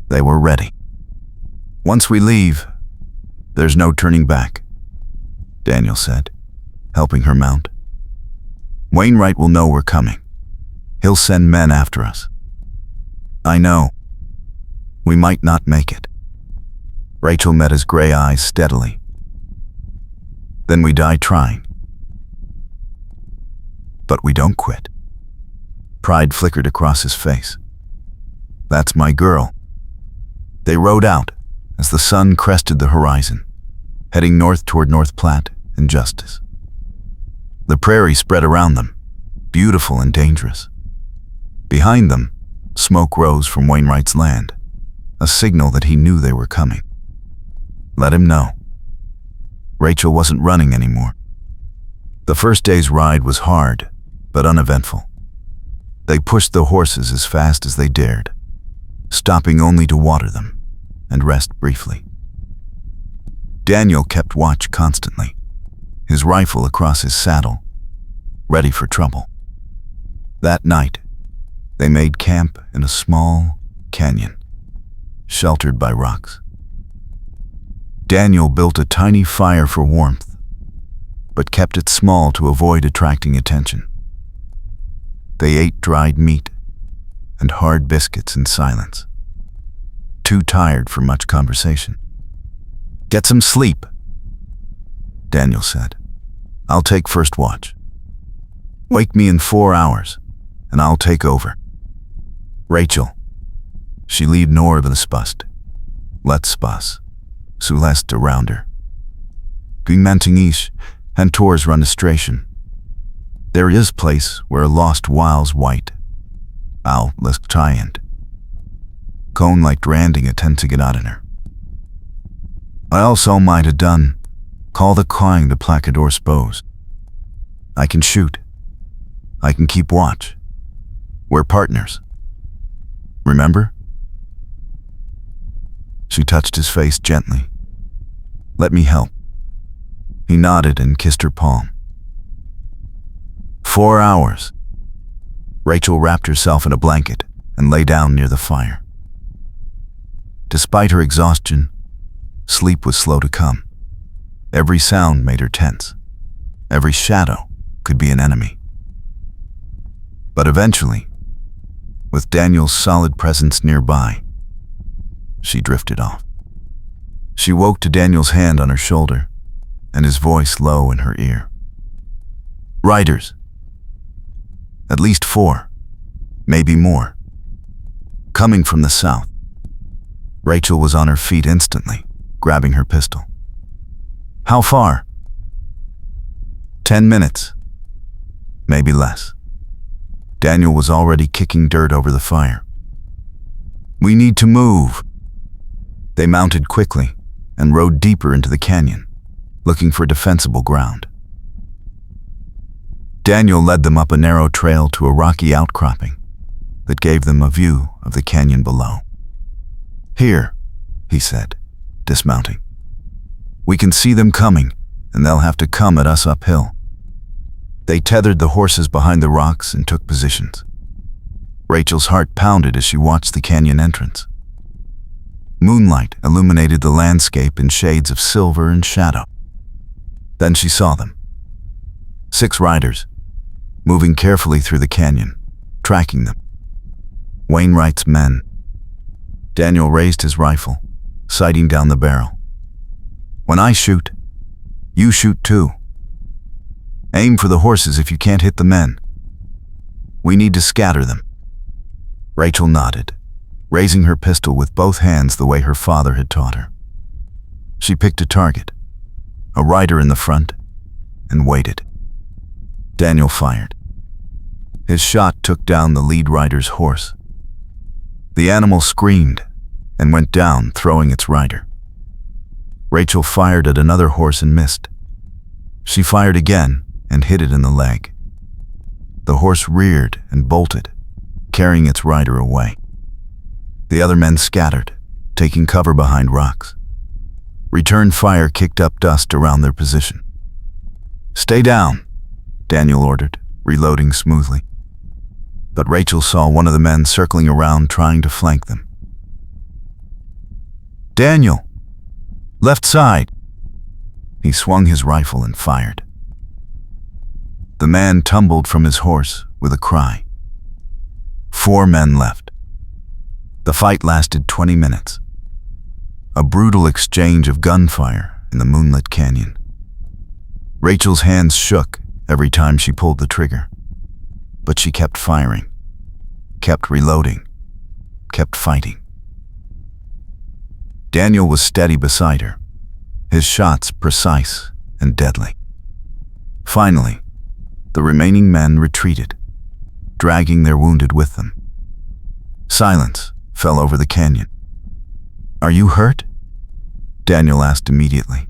They were ready. "Once we leave, there's no turning back," Daniel said, helping her mount. "Wainwright will know we're coming. He'll send men after us. I know. We might not make it." Rachel met his gray eyes steadily. "Then we die trying. But we don't quit." Pride flickered across his face. "That's my girl." They rode out as the sun crested the horizon, heading north toward North Platte and Justice. The prairie spread around them, beautiful and dangerous. Behind them, smoke rose from Wainwright's land, a signal that he knew they were coming. Let him know. Rachel wasn't running anymore. The first day's ride was hard, but uneventful. They pushed the horses as fast as they dared, stopping only to water them and rest briefly. Daniel kept watch constantly, his rifle across his saddle, ready for trouble. That night, they made camp in a small canyon, sheltered by rocks. Daniel built a tiny fire for warmth, but kept it small to avoid attracting attention. They ate dried meat and hard biscuits in silence, too tired for much conversation. "Get some sleep," Daniel said. "I'll take first watch. Wake me in 4 hours, and I'll take over." Rachel, she lead nor the spust. Let's spas, Sulest around her. Gwimenting ish, and tours run astration. There is place where lost whiles white. Al lisk giant. Cone like dranding attend to get out in her. I also might have done, call the cawing the placador spose. I can shoot. I can keep watch. We're partners. Remember? She touched his face gently. "Let me help." He nodded and kissed her palm. 4 hours. Rachel wrapped herself in a blanket and lay down near the fire. Despite her exhaustion, sleep was slow to come. Every sound made her tense. Every shadow could be an enemy. But eventually, with Daniel's solid presence nearby, she drifted off. She woke to Daniel's hand on her shoulder and his voice low in her ear. "Riders. At least 4, maybe more. Coming from the south." Rachel was on her feet instantly, grabbing her pistol. "How far?" 10 minutes. Maybe less. Daniel was already kicking dirt over the fire. "We need to move." They mounted quickly and rode deeper into the canyon, looking for defensible ground. Daniel led them up a narrow trail to a rocky outcropping that gave them a view of the canyon below. "Here," he said, dismounting. "We can see them coming, and they'll have to come at us uphill." They tethered the horses behind the rocks and took positions. Rachel's heart pounded as she watched the canyon entrance. Moonlight illuminated the landscape in shades of silver and shadow. Then she saw them. 6 riders, moving carefully through the canyon, tracking them. Wainwright's men. Daniel raised his rifle, sighting down the barrel. "When I shoot, you shoot too. Aim for the horses if you can't hit the men. We need to scatter them." Rachel nodded, raising her pistol with both hands the way her father had taught her. She picked a target, a rider in the front, and waited. Daniel fired. His shot took down the lead rider's horse. The animal screamed and went down, throwing its rider. Rachel fired at another horse and missed. She fired again and hit it in the leg. The horse reared and bolted, carrying its rider away. The other men scattered, taking cover behind rocks. Return fire kicked up dust around their position. "Stay down," Daniel ordered, reloading smoothly. But Rachel saw one of the men circling around, trying to flank them. "Daniel! Left side!" He swung his rifle and fired. The man tumbled from his horse with a cry. 4 men left. The fight lasted 20 minutes. A brutal exchange of gunfire in the moonlit canyon. Rachel's hands shook every time she pulled the trigger, but she kept firing, kept reloading, kept fighting. Daniel was steady beside her, his shots precise and deadly. Finally, the remaining men retreated, dragging their wounded with them. Silence fell over the canyon. "Are you hurt?" Daniel asked immediately,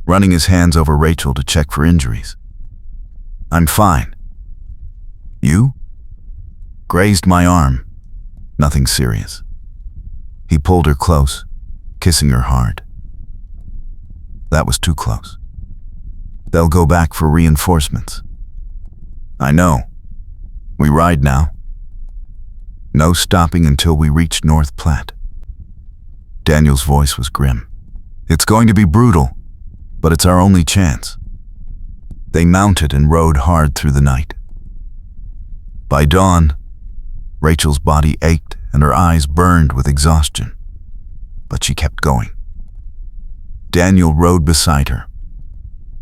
running his hands over Rachel to check for injuries. "I'm fine." "You?" "Grazed my arm. Nothing serious." He pulled her close, kissing her hard. That was too close. "They'll go back for reinforcements." "I know. We ride now." "No stopping until we reach North Platte." Daniel's voice was grim. "It's going to be brutal, but it's our only chance." They mounted and rode hard through the night. By dawn, Rachel's body ached and her eyes burned with exhaustion, but she kept going. Daniel rode beside her,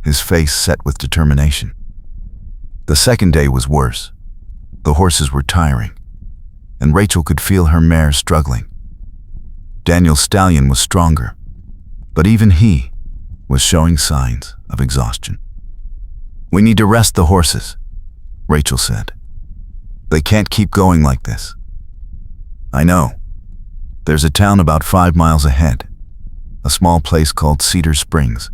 his face set with determination. The second day was worse. The horses were tiring, and Rachel could feel her mare struggling. Daniel's stallion was stronger, but even he was showing signs of exhaustion. "We need to rest the horses," Rachel said. "They can't keep going like this." "I know. There's a town about 5 miles ahead, a small place called Cedar Springs.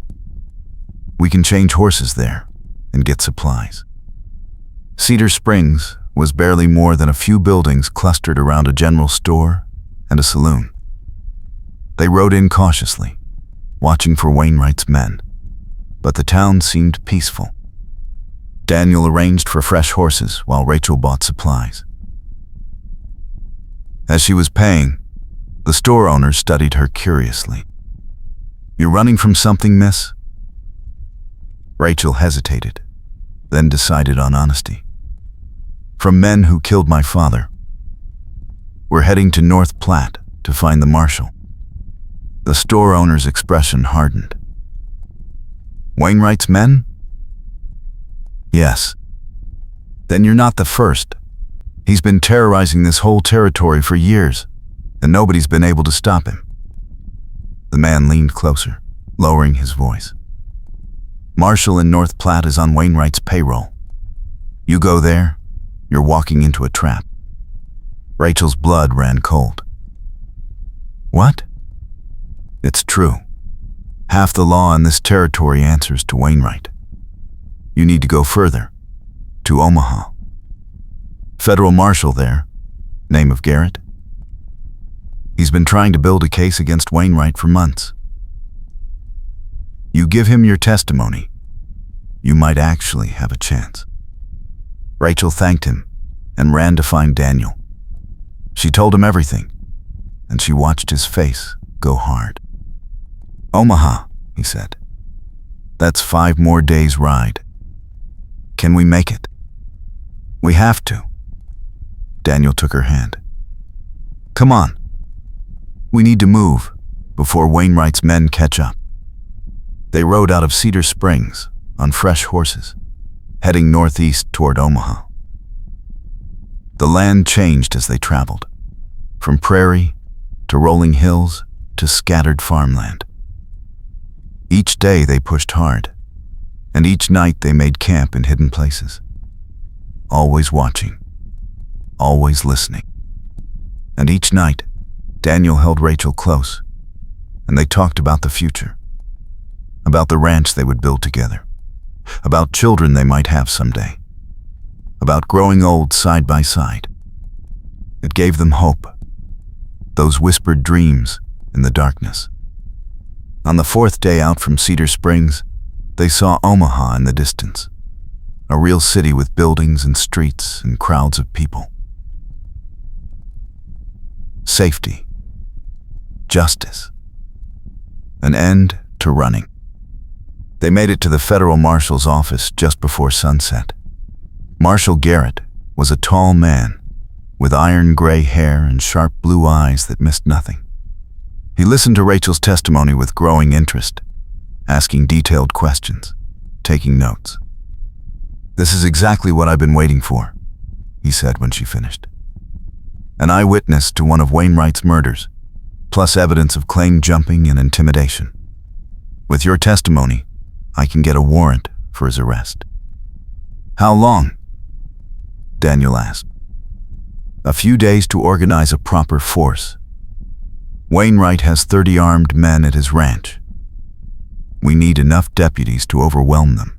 We can change horses there and get supplies." Cedar Springs was barely more than a few buildings clustered around a general store and a saloon. They rode in cautiously, watching for Wainwright's men, but the town seemed peaceful. Daniel arranged for fresh horses while Rachel bought supplies. As she was paying, the store owner studied her curiously. "You're running from something, miss?" Rachel hesitated, then decided on honesty. "From men who killed my father. We're heading to North Platte to find the marshal." The store owner's expression hardened. "Wainwright's men?" "Yes." "Then you're not the first. He's been terrorizing this whole territory for years, and nobody's been able to stop him." The man leaned closer, lowering his voice. "Marshall in North Platte is on Wainwright's payroll. You go there, you're walking into a trap." Rachel's blood ran cold. "What?" "It's true. Half the law in this territory answers to Wainwright. You need to go further, to Omaha. Federal marshal there, name of Garrett. He's been trying to build a case against Wainwright for months. You give him your testimony, you might actually have a chance." Rachel thanked him and ran to find Daniel. She told him everything, and she watched his face go hard. "Omaha," he said. "That's 5 more days' ride. Can we make it?" "We have to." Daniel took her hand. "Come on. We need to move before Wainwright's men catch up." They rode out of Cedar Springs on fresh horses, heading northeast toward Omaha. The land changed as they traveled, from prairie to rolling hills to scattered farmland. Each day they pushed hard, and each night they made camp in hidden places, always watching, always listening. And each night, Daniel held Rachel close, and they talked about the future, about the ranch they would build together, about children they might have someday, about growing old side by side. It gave them hope, those whispered dreams in the darkness. On the 4th day out from Cedar Springs, they saw Omaha in the distance, a real city with buildings and streets and crowds of people. Safety, justice, an end to running. They made it to the federal marshal's office just before sunset. Marshal Garrett was a tall man with iron gray hair and sharp blue eyes that missed nothing. He listened to Rachel's testimony with growing interest, asking detailed questions, taking notes. "This is exactly what I've been waiting for," he said when she finished. "An eyewitness to one of Wainwright's murders, plus evidence of claim jumping and intimidation. With your testimony, I can get a warrant for his arrest." "How long?" Daniel asked. "A few days to organize a proper force. Wainwright has 30 armed men at his ranch. We need enough deputies to overwhelm them."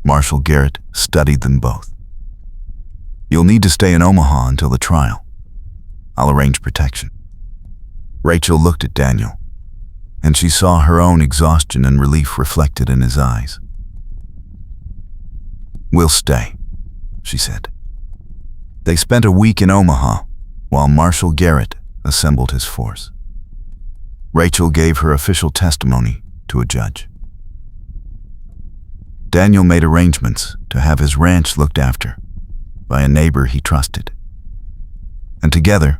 Marshal Garrett studied them both. "You'll need to stay in Omaha until the trial. I'll arrange protection." Rachel looked at Daniel, and she saw her own exhaustion and relief reflected in his eyes. "We'll stay," she said. They spent a week in Omaha while Marshal Garrett assembled his force. Rachel gave her official testimony to a judge. Daniel made arrangements to have his ranch looked after by a neighbor he trusted. And together,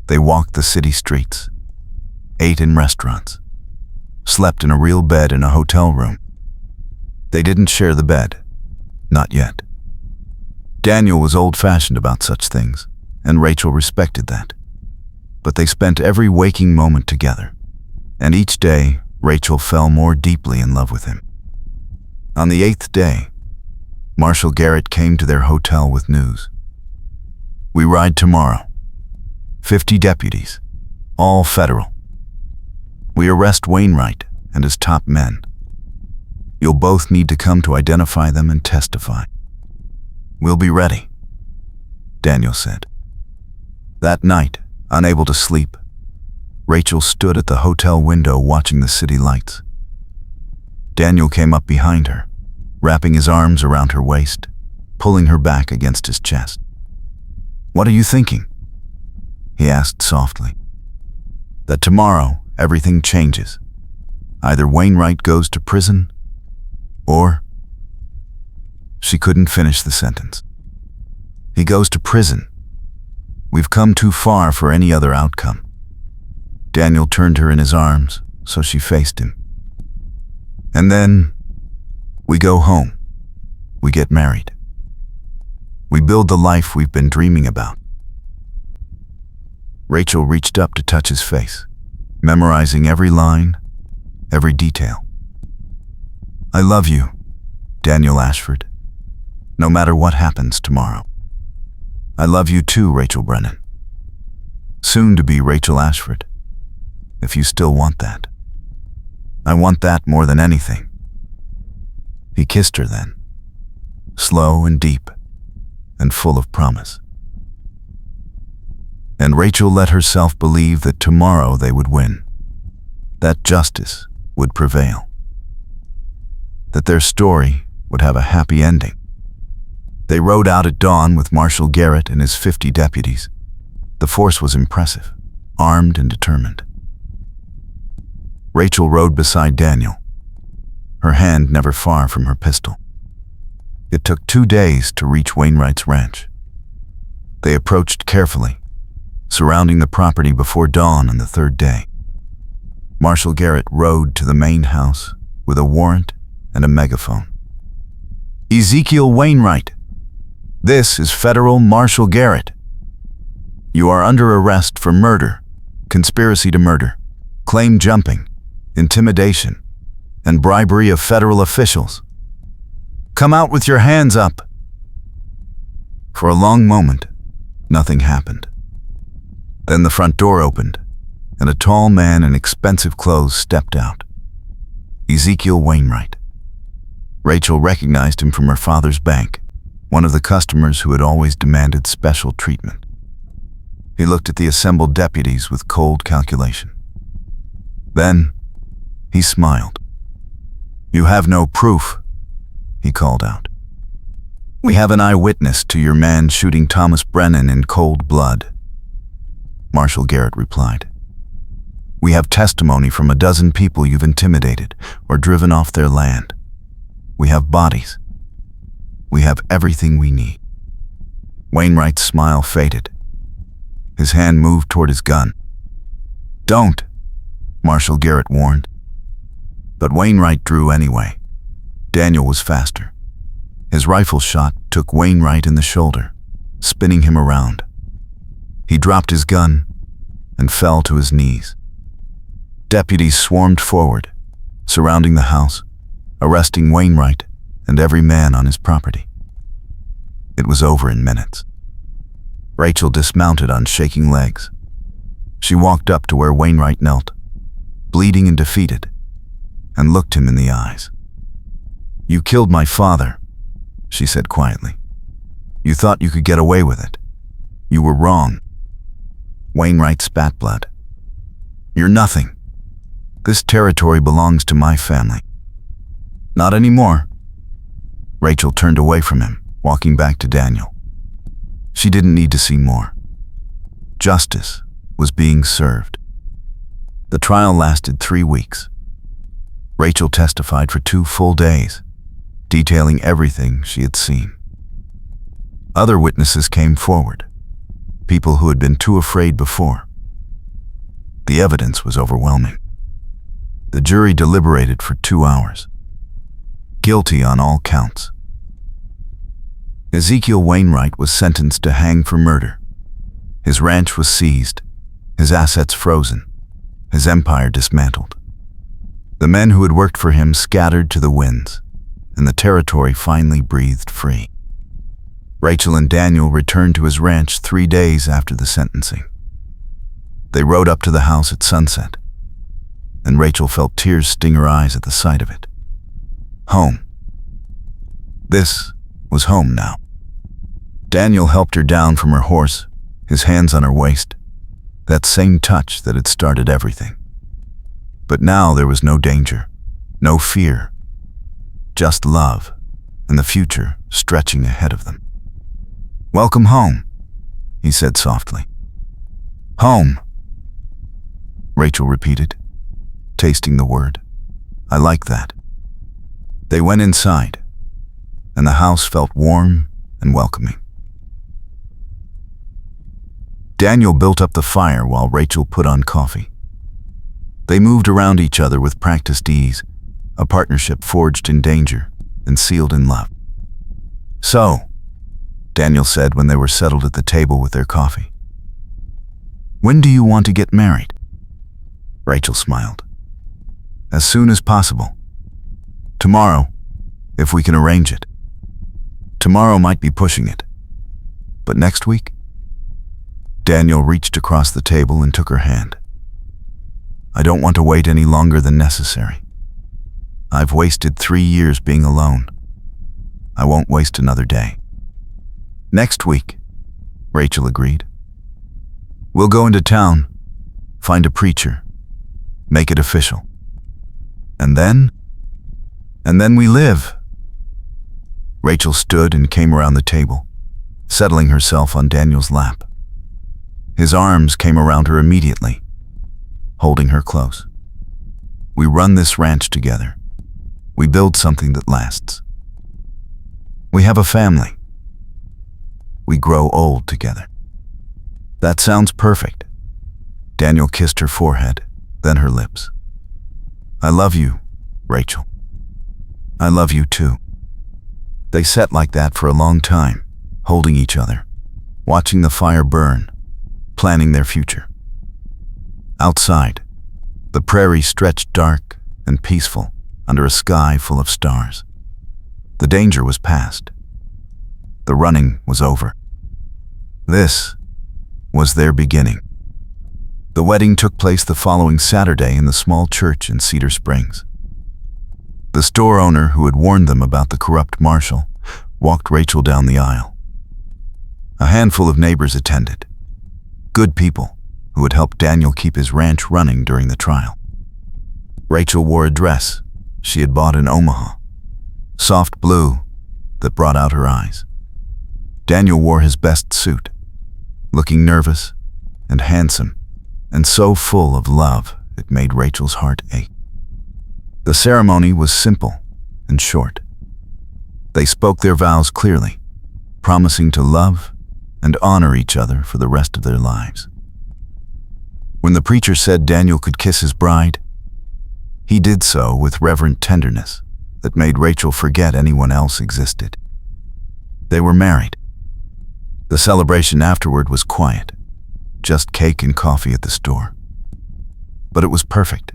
they walked the city streets, ate in restaurants, slept in a real bed in a hotel room. They didn't share the bed, not yet. Daniel was old-fashioned about such things, and Rachel respected that. But they spent every waking moment together, and each day Rachel fell more deeply in love with him. On the 8th day, Marshal Garrett came to their hotel with news. "We ride tomorrow. 50 deputies, all federal. We arrest Wainwright and his top men. You'll both need to come to identify them and testify." "We'll be ready," Daniel said. That night, unable to sleep, Rachel stood at the hotel window watching the city lights. Daniel came up behind her, wrapping his arms around her waist, pulling her back against his chest. "What are you thinking?" he asked softly. That tomorrow everything changes. Either Wainwright goes to prison, or... She couldn't finish the sentence. He goes to prison. We've come too far for any other outcome. Daniel turned her in his arms, so she faced him. And then, we go home. We get married. We build the life we've been dreaming about. Rachel reached up to touch his face, memorizing every line, every detail. I love you, Daniel Ashford, no matter what happens tomorrow. I love you too, Rachel Brennan. Soon to be Rachel Ashford, if you still want that. I want that more than anything. He kissed her then, slow and deep, and full of promise. And Rachel let herself believe that tomorrow they would win, that justice would prevail, that their story would have a happy ending. They rode out at dawn with Marshal Garrett and his 50 deputies. The force was impressive, armed and determined. Rachel rode beside Daniel, her hand never far from her pistol. It took 2 days to reach Wainwright's ranch. They approached carefully, surrounding the property before dawn on the 3rd day. Marshal Garrett rode to the main house with a warrant and a megaphone. Ezekiel Wainwright, this is Federal Marshal Garrett. You are under arrest for murder, conspiracy to murder, claim jumping, intimidation, and bribery of federal officials. Come out with your hands up. For a long moment, nothing happened. Then the front door opened, and a tall man in expensive clothes stepped out. Ezekiel Wainwright. Rachel recognized him from her father's bank, one of the customers who had always demanded special treatment. He looked at the assembled deputies with cold calculation. Then, he smiled. You have no proof, he called out. We have an eyewitness to your man shooting Thomas Brennan in cold blood, Marshal Garrett replied. We have testimony from a dozen people you've intimidated or driven off their land. We have bodies. We have everything we need. Wainwright's smile faded. His hand moved toward his gun. Don't, Marshal Garrett warned. But Wainwright drew anyway. Daniel was faster. His rifle shot took Wainwright in the shoulder, spinning him around. He dropped his gun and fell to his knees. Deputies swarmed forward, surrounding the house, arresting Wainwright and every man on his property. It was over in minutes. Rachel dismounted on shaking legs. She walked up to where Wainwright knelt, bleeding and defeated, and looked him in the eyes. You killed my father, she said quietly. You thought you could get away with it. You were wrong. Wainwright spat blood. You're nothing. This territory belongs to my family. Not anymore. Rachel turned away from him, walking back to Daniel. She didn't need to see more. Justice was being served. The trial lasted 3 weeks. Rachel testified for 2 full days, detailing everything she had seen. Other witnesses came forward, people who had been too afraid before. The evidence was overwhelming. The jury deliberated for 2 hours. Guilty on all counts. Ezekiel Wainwright was sentenced to hang for murder. His ranch was seized, his assets frozen, his empire dismantled. The men who had worked for him scattered to the winds, and the territory finally breathed free. Rachel and Daniel returned to his ranch 3 days after the sentencing. They rode up to the house at sunset, and Rachel felt tears sting her eyes at the sight of it. Home. This was home now. Daniel helped her down from her horse, his hands on her waist, that same touch that had started everything. But now there was no danger, no fear, just love and the future stretching ahead of them. Welcome home, he said softly. Home, Rachel repeated, tasting the word. I like that. They went inside, and the house felt warm and welcoming. Daniel built up the fire while Rachel put on coffee. They moved around each other with practiced ease, a partnership forged in danger and sealed in love. So, Daniel said when they were settled at the table with their coffee, when do you want to get married? Rachel smiled. As soon as possible. Tomorrow, if we can arrange it. Tomorrow might be pushing it. But next week? Daniel reached across the table and took her hand. I don't want to wait any longer than necessary. I've wasted 3 years being alone. I won't waste another day. Next week, Rachel agreed. We'll go into town, find a preacher, make it official. And then we live. Rachel stood and came around the table, settling herself on Daniel's lap. His arms came around her immediately, holding her close. We run this ranch together. We build something that lasts. We have a family. We grow old together. That sounds perfect. Daniel kissed her forehead, then her lips. I love you, Rachel. I love you too. They sat like that for a long time, holding each other, watching the fire burn, planning their future. Outside, the prairie stretched dark and peaceful under a sky full of stars. The danger was past. The running was over. This was their beginning. The wedding took place the following Saturday in the small church in Cedar Springs. The store owner who had warned them about the corrupt marshal walked Rachel down the aisle. A handful of neighbors attended, good people who had helped Daniel keep his ranch running during the trial. Rachel wore a dress she had bought in Omaha, soft blue that brought out her eyes. Daniel wore his best suit, looking nervous and handsome and so full of love it made Rachel's heart ache. The ceremony was simple and short. They spoke their vows clearly, promising to love and honor each other for the rest of their lives. When the preacher said Daniel could kiss his bride, he did so with reverent tenderness that made Rachel forget anyone else existed. They were married. The celebration afterward was quiet, just cake and coffee at the store. But it was perfect,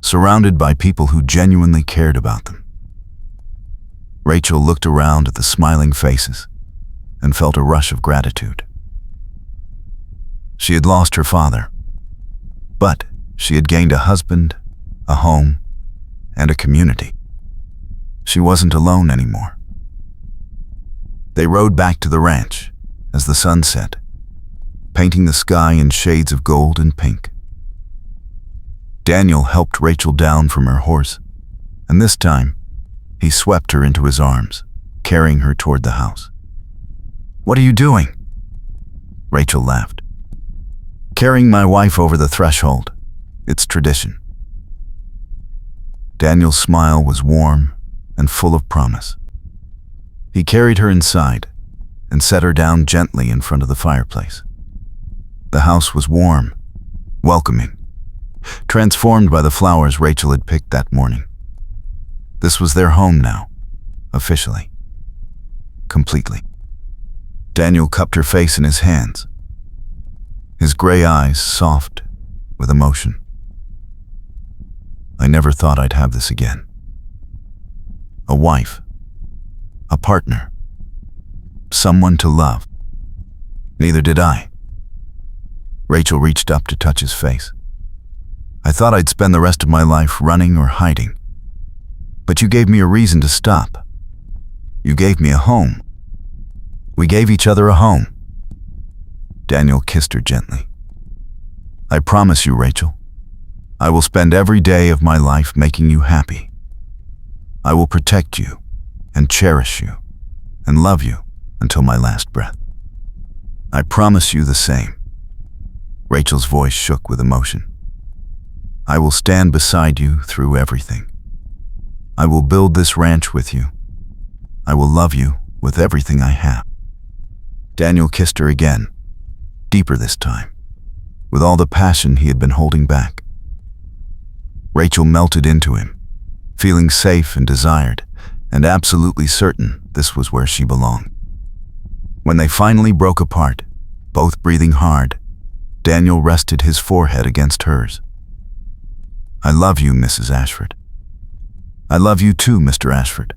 surrounded by people who genuinely cared about them. Rachel looked around at the smiling faces and felt a rush of gratitude. She had lost her father, but she had gained a husband, a home, and a community. She wasn't alone anymore. They rode back to the ranch as the sun set, painting the sky in shades of gold and pink. Daniel helped Rachel down from her horse, and this time, he swept her into his arms, carrying her toward the house. What are you doing? Rachel laughed. Carrying my wife over the threshold. It's tradition. Daniel's smile was warm and full of promise. He carried her inside and set her down gently in front of the fireplace. The house was warm, welcoming, transformed by the flowers Rachel had picked that morning. This was their home now, officially, completely. Daniel cupped her face in his hands, his gray eyes soft with emotion. I never thought I'd have this again. A wife, a partner, someone to love. Neither did I. Rachel reached up to touch his face. I thought I'd spend the rest of my life running or hiding. But you gave me a reason to stop. You gave me a home. We gave each other a home. Daniel kissed her gently. I promise you, Rachel, I will spend every day of my life making you happy. I will protect you and cherish you and love you until my last breath. I promise you the same. Rachel's voice shook with emotion. I will stand beside you through everything. I will build this ranch with you. I will love you with everything I have. Daniel kissed her again, deeper this time, with all the passion he had been holding back. Rachel melted into him, feeling safe and desired, and absolutely certain this was where she belonged. When they finally broke apart, both breathing hard, Daniel rested his forehead against hers. I love you, Mrs. Ashford. I love you too, Mr. Ashford.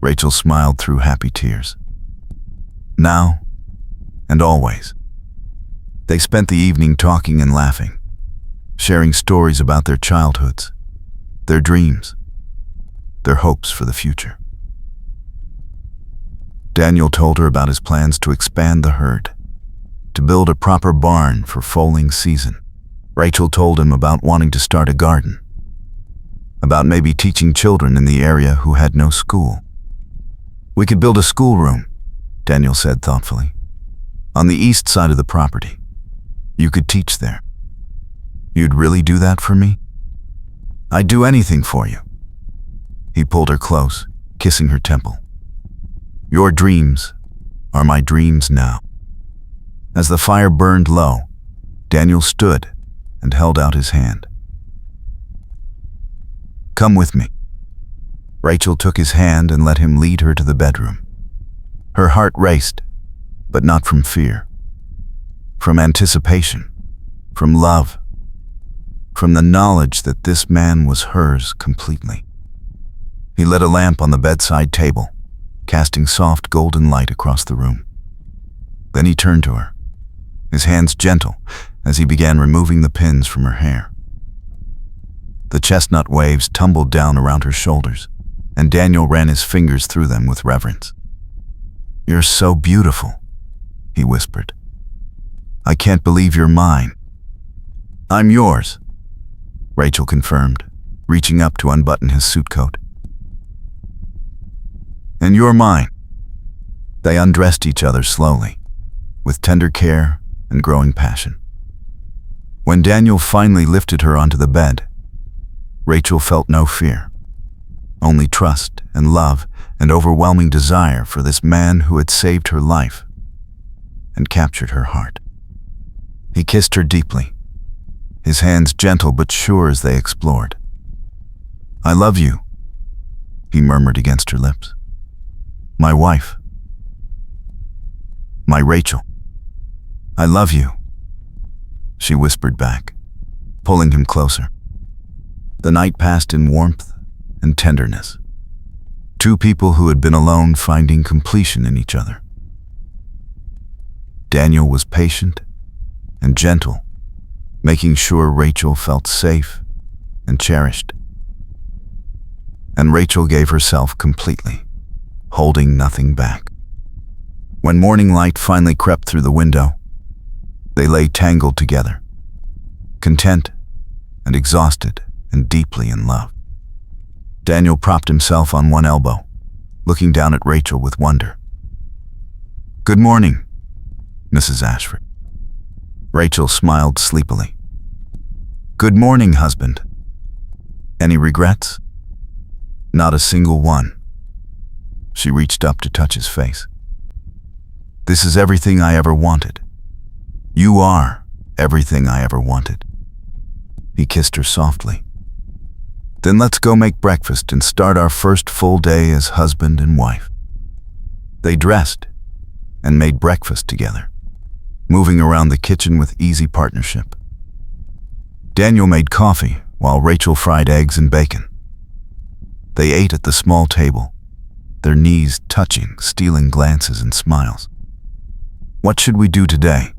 Rachel smiled through happy tears. Now and always. They spent the evening talking and laughing, sharing stories about their childhoods, their dreams, their hopes for the future. Daniel told her about his plans to expand the herd, to build a proper barn for foaling season. Rachel told him about wanting to start a garden, about maybe teaching children in the area who had no school. We could build a schoolroom, Daniel said thoughtfully, on the east side of the property. You could teach there. You'd really do that for me? I'd do anything for you. He pulled her close, kissing her temple. Your dreams are my dreams now. As the fire burned low, Daniel stood and held out his hand. Come with me. Rachel took his hand and let him lead her to the bedroom. Her heart raced, but not from fear. From anticipation, from love, from the knowledge that this man was hers completely. He lit a lamp on the bedside table, casting soft golden light across the room. Then he turned to her, his hands gentle as he began removing the pins from her hair. The chestnut waves tumbled down around her shoulders, and Daniel ran his fingers through them with reverence. You're so beautiful, he whispered. I can't believe you're mine. I'm yours, Rachel confirmed, reaching up to unbutton his suit coat. And you're mine. They undressed each other slowly, with tender care and growing passion. When Daniel finally lifted her onto the bed, Rachel felt no fear, only trust and love and overwhelming desire for this man who had saved her life and captured her heart. He kissed her deeply, his hands gentle but sure as they explored. I love you, he murmured against her lips. My wife. My Rachel. I love you, she whispered back, pulling him closer. The night passed in warmth and tenderness. Two people who had been alone finding completion in each other. Daniel was patient and gentle, making sure Rachel felt safe and cherished. And Rachel gave herself completely, holding nothing back. When morning light finally crept through the window, they lay tangled together, content and exhausted and deeply in love. Daniel propped himself on one elbow, looking down at Rachel with wonder. Good morning, Mrs. Ashford. Rachel smiled sleepily. Good morning, husband. Any regrets? Not a single one. She reached up to touch his face. This is everything I ever wanted. You are everything I ever wanted. He kissed her softly. Then let's go make breakfast and start our first full day as husband and wife. They dressed and made breakfast together, moving around the kitchen with easy partnership. Daniel made coffee while Rachel fried eggs and bacon. They ate at the small table, their knees touching, stealing glances and smiles. What should we do today?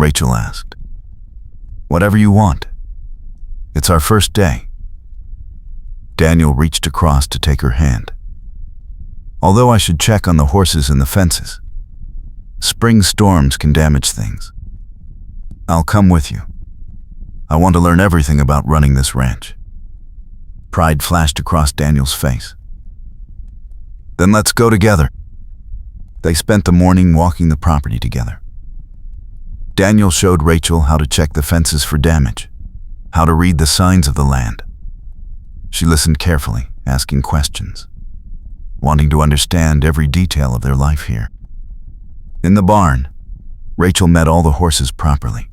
Rachel asked. Whatever you want. It's our first day. Daniel reached across to take her hand. Although I should check on the horses and the fences. Spring storms can damage things. I'll come with you. I want to learn everything about running this ranch. Pride flashed across Daniel's face. Then let's go together. They spent the morning walking the property together. Daniel showed Rachel how to check the fences for damage, how to read the signs of the land. She listened carefully, asking questions, wanting to understand every detail of their life here. In the barn, Rachel met all the horses properly.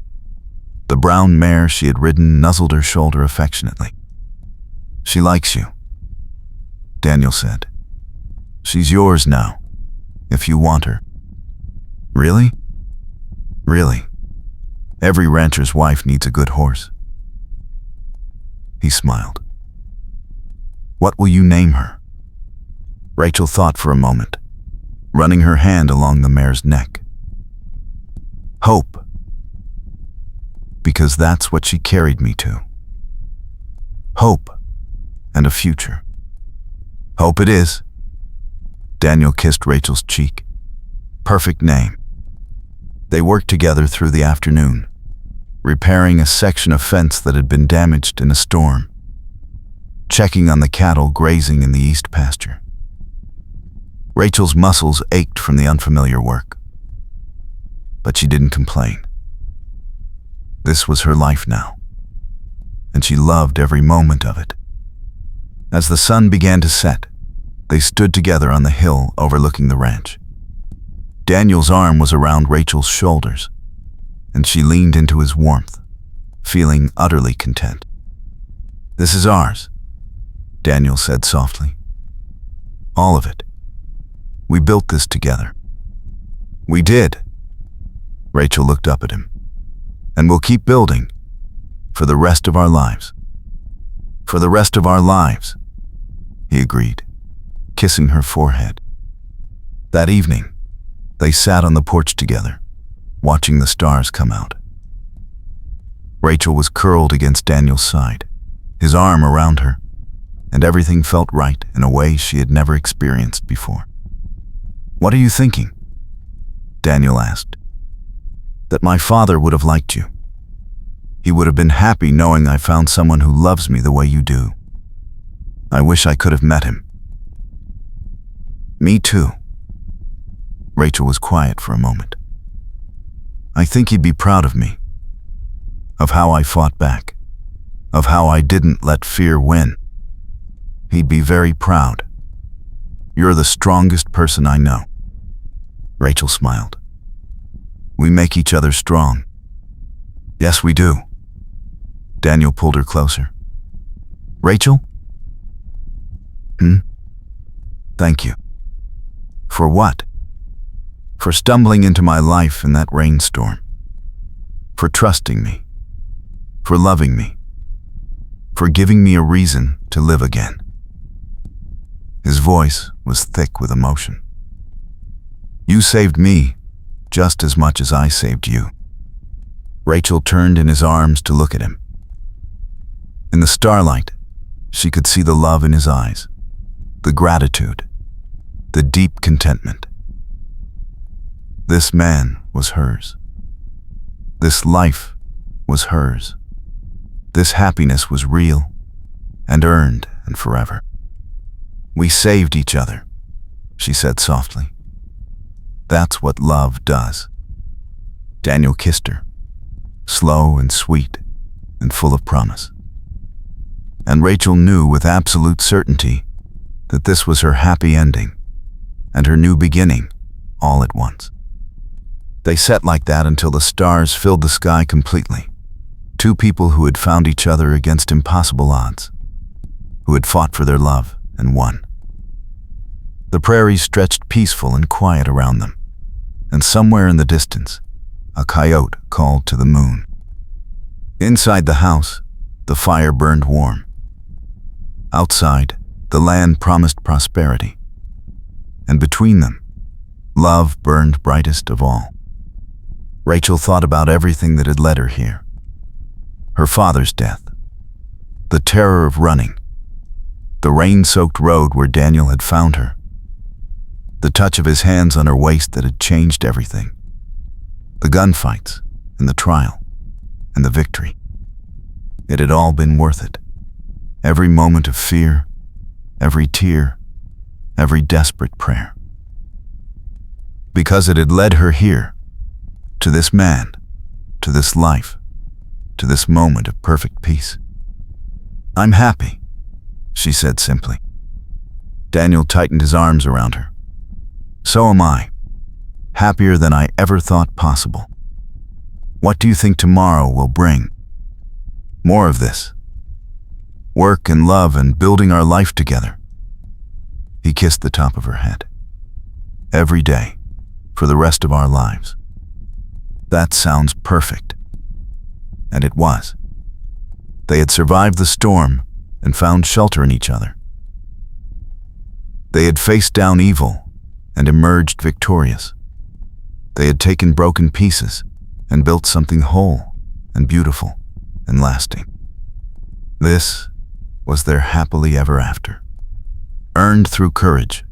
The brown mare she had ridden nuzzled her shoulder affectionately. "She likes you," Daniel said. "She's yours now, if you want her." "Really?" "Really. Every rancher's wife needs a good horse." He smiled. "What will you name her?" Rachel thought for a moment, running her hand along the mare's neck. "Hope. Because that's what she carried me to. Hope and a future." "Hope it is." Daniel kissed Rachel's cheek. "Perfect name." They worked together through the afternoon, repairing a section of fence that had been damaged in a storm, checking on the cattle grazing in the east pasture. Rachel's muscles ached from the unfamiliar work, but she didn't complain. This was her life now, and she loved every moment of it. As the sun began to set, they stood together on the hill overlooking the ranch. Daniel's arm was around Rachel's shoulders, and she leaned into his warmth, feeling utterly content. "This is ours," Daniel said softly. "All of it. We built this together." "We did." Rachel looked up at him. "And we'll keep building for the rest of our lives." "For the rest of our lives," he agreed, kissing her forehead. That evening, they sat on the porch together, watching the stars come out. Rachel was curled against Daniel's side, his arm around her, and everything felt right in a way she had never experienced before. "What are you thinking?" Daniel asked. "That my father would have liked you. He would have been happy knowing I found someone who loves me the way you do. I wish I could have met him." "Me too." Rachel was quiet for a moment. "I think he'd be proud of me, of how I fought back, of how I didn't let fear win. He'd be very proud. You're the strongest person I know." Rachel smiled. "We make each other strong." "Yes, we do." Daniel pulled her closer. "Rachel?" "Thank you." "For what?" "For stumbling into my life in that rainstorm. For trusting me. For loving me. For giving me a reason to live again." His voice was thick with emotion. "You saved me just as much as I saved you." Rachel turned in his arms to look at him. In the starlight, she could see the love in his eyes, the gratitude, the deep contentment. This man was hers. This life was hers. This happiness was real and earned and forever. "We saved each other," she said softly. "That's what love does." Daniel kissed her, slow and sweet and full of promise. And Rachel knew with absolute certainty that this was her happy ending and her new beginning all at once. They sat like that until the stars filled the sky completely. Two people who had found each other against impossible odds, who had fought for their love and won. The prairies stretched peaceful and quiet around them, and somewhere in the distance, a coyote called to the moon. Inside the house, the fire burned warm. Outside, the land promised prosperity. And between them, love burned brightest of all. Rachel thought about everything that had led her here. Her father's death, the terror of running, the rain-soaked road where Daniel had found her, the touch of his hands on her waist that had changed everything, the gunfights and the trial and the victory. It had all been worth it. Every moment of fear, every tear, every desperate prayer. Because it had led her here, to this man, to this life, to this moment of perfect peace. "I'm happy," she said simply. Daniel tightened his arms around her. "So am I, happier than I ever thought possible. What do you think tomorrow will bring?" "More of this. Work and love and building our life together." He kissed the top of her head. "Every day, for the rest of our lives." That sounds perfect. And it was. They had survived the storm and found shelter in each other. They had faced down evil and emerged victorious. They had taken broken pieces and built something whole and beautiful and lasting. This was their happily ever after, earned through courage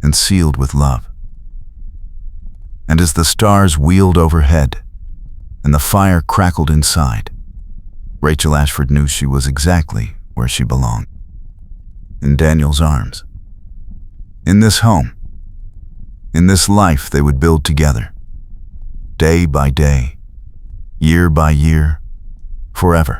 and sealed with love. And as the stars wheeled overhead and the fire crackled inside, Rachel Ashford knew she was exactly where she belonged. In Daniel's arms. In this home. In this life they would build together. Day by day, year by year, forever.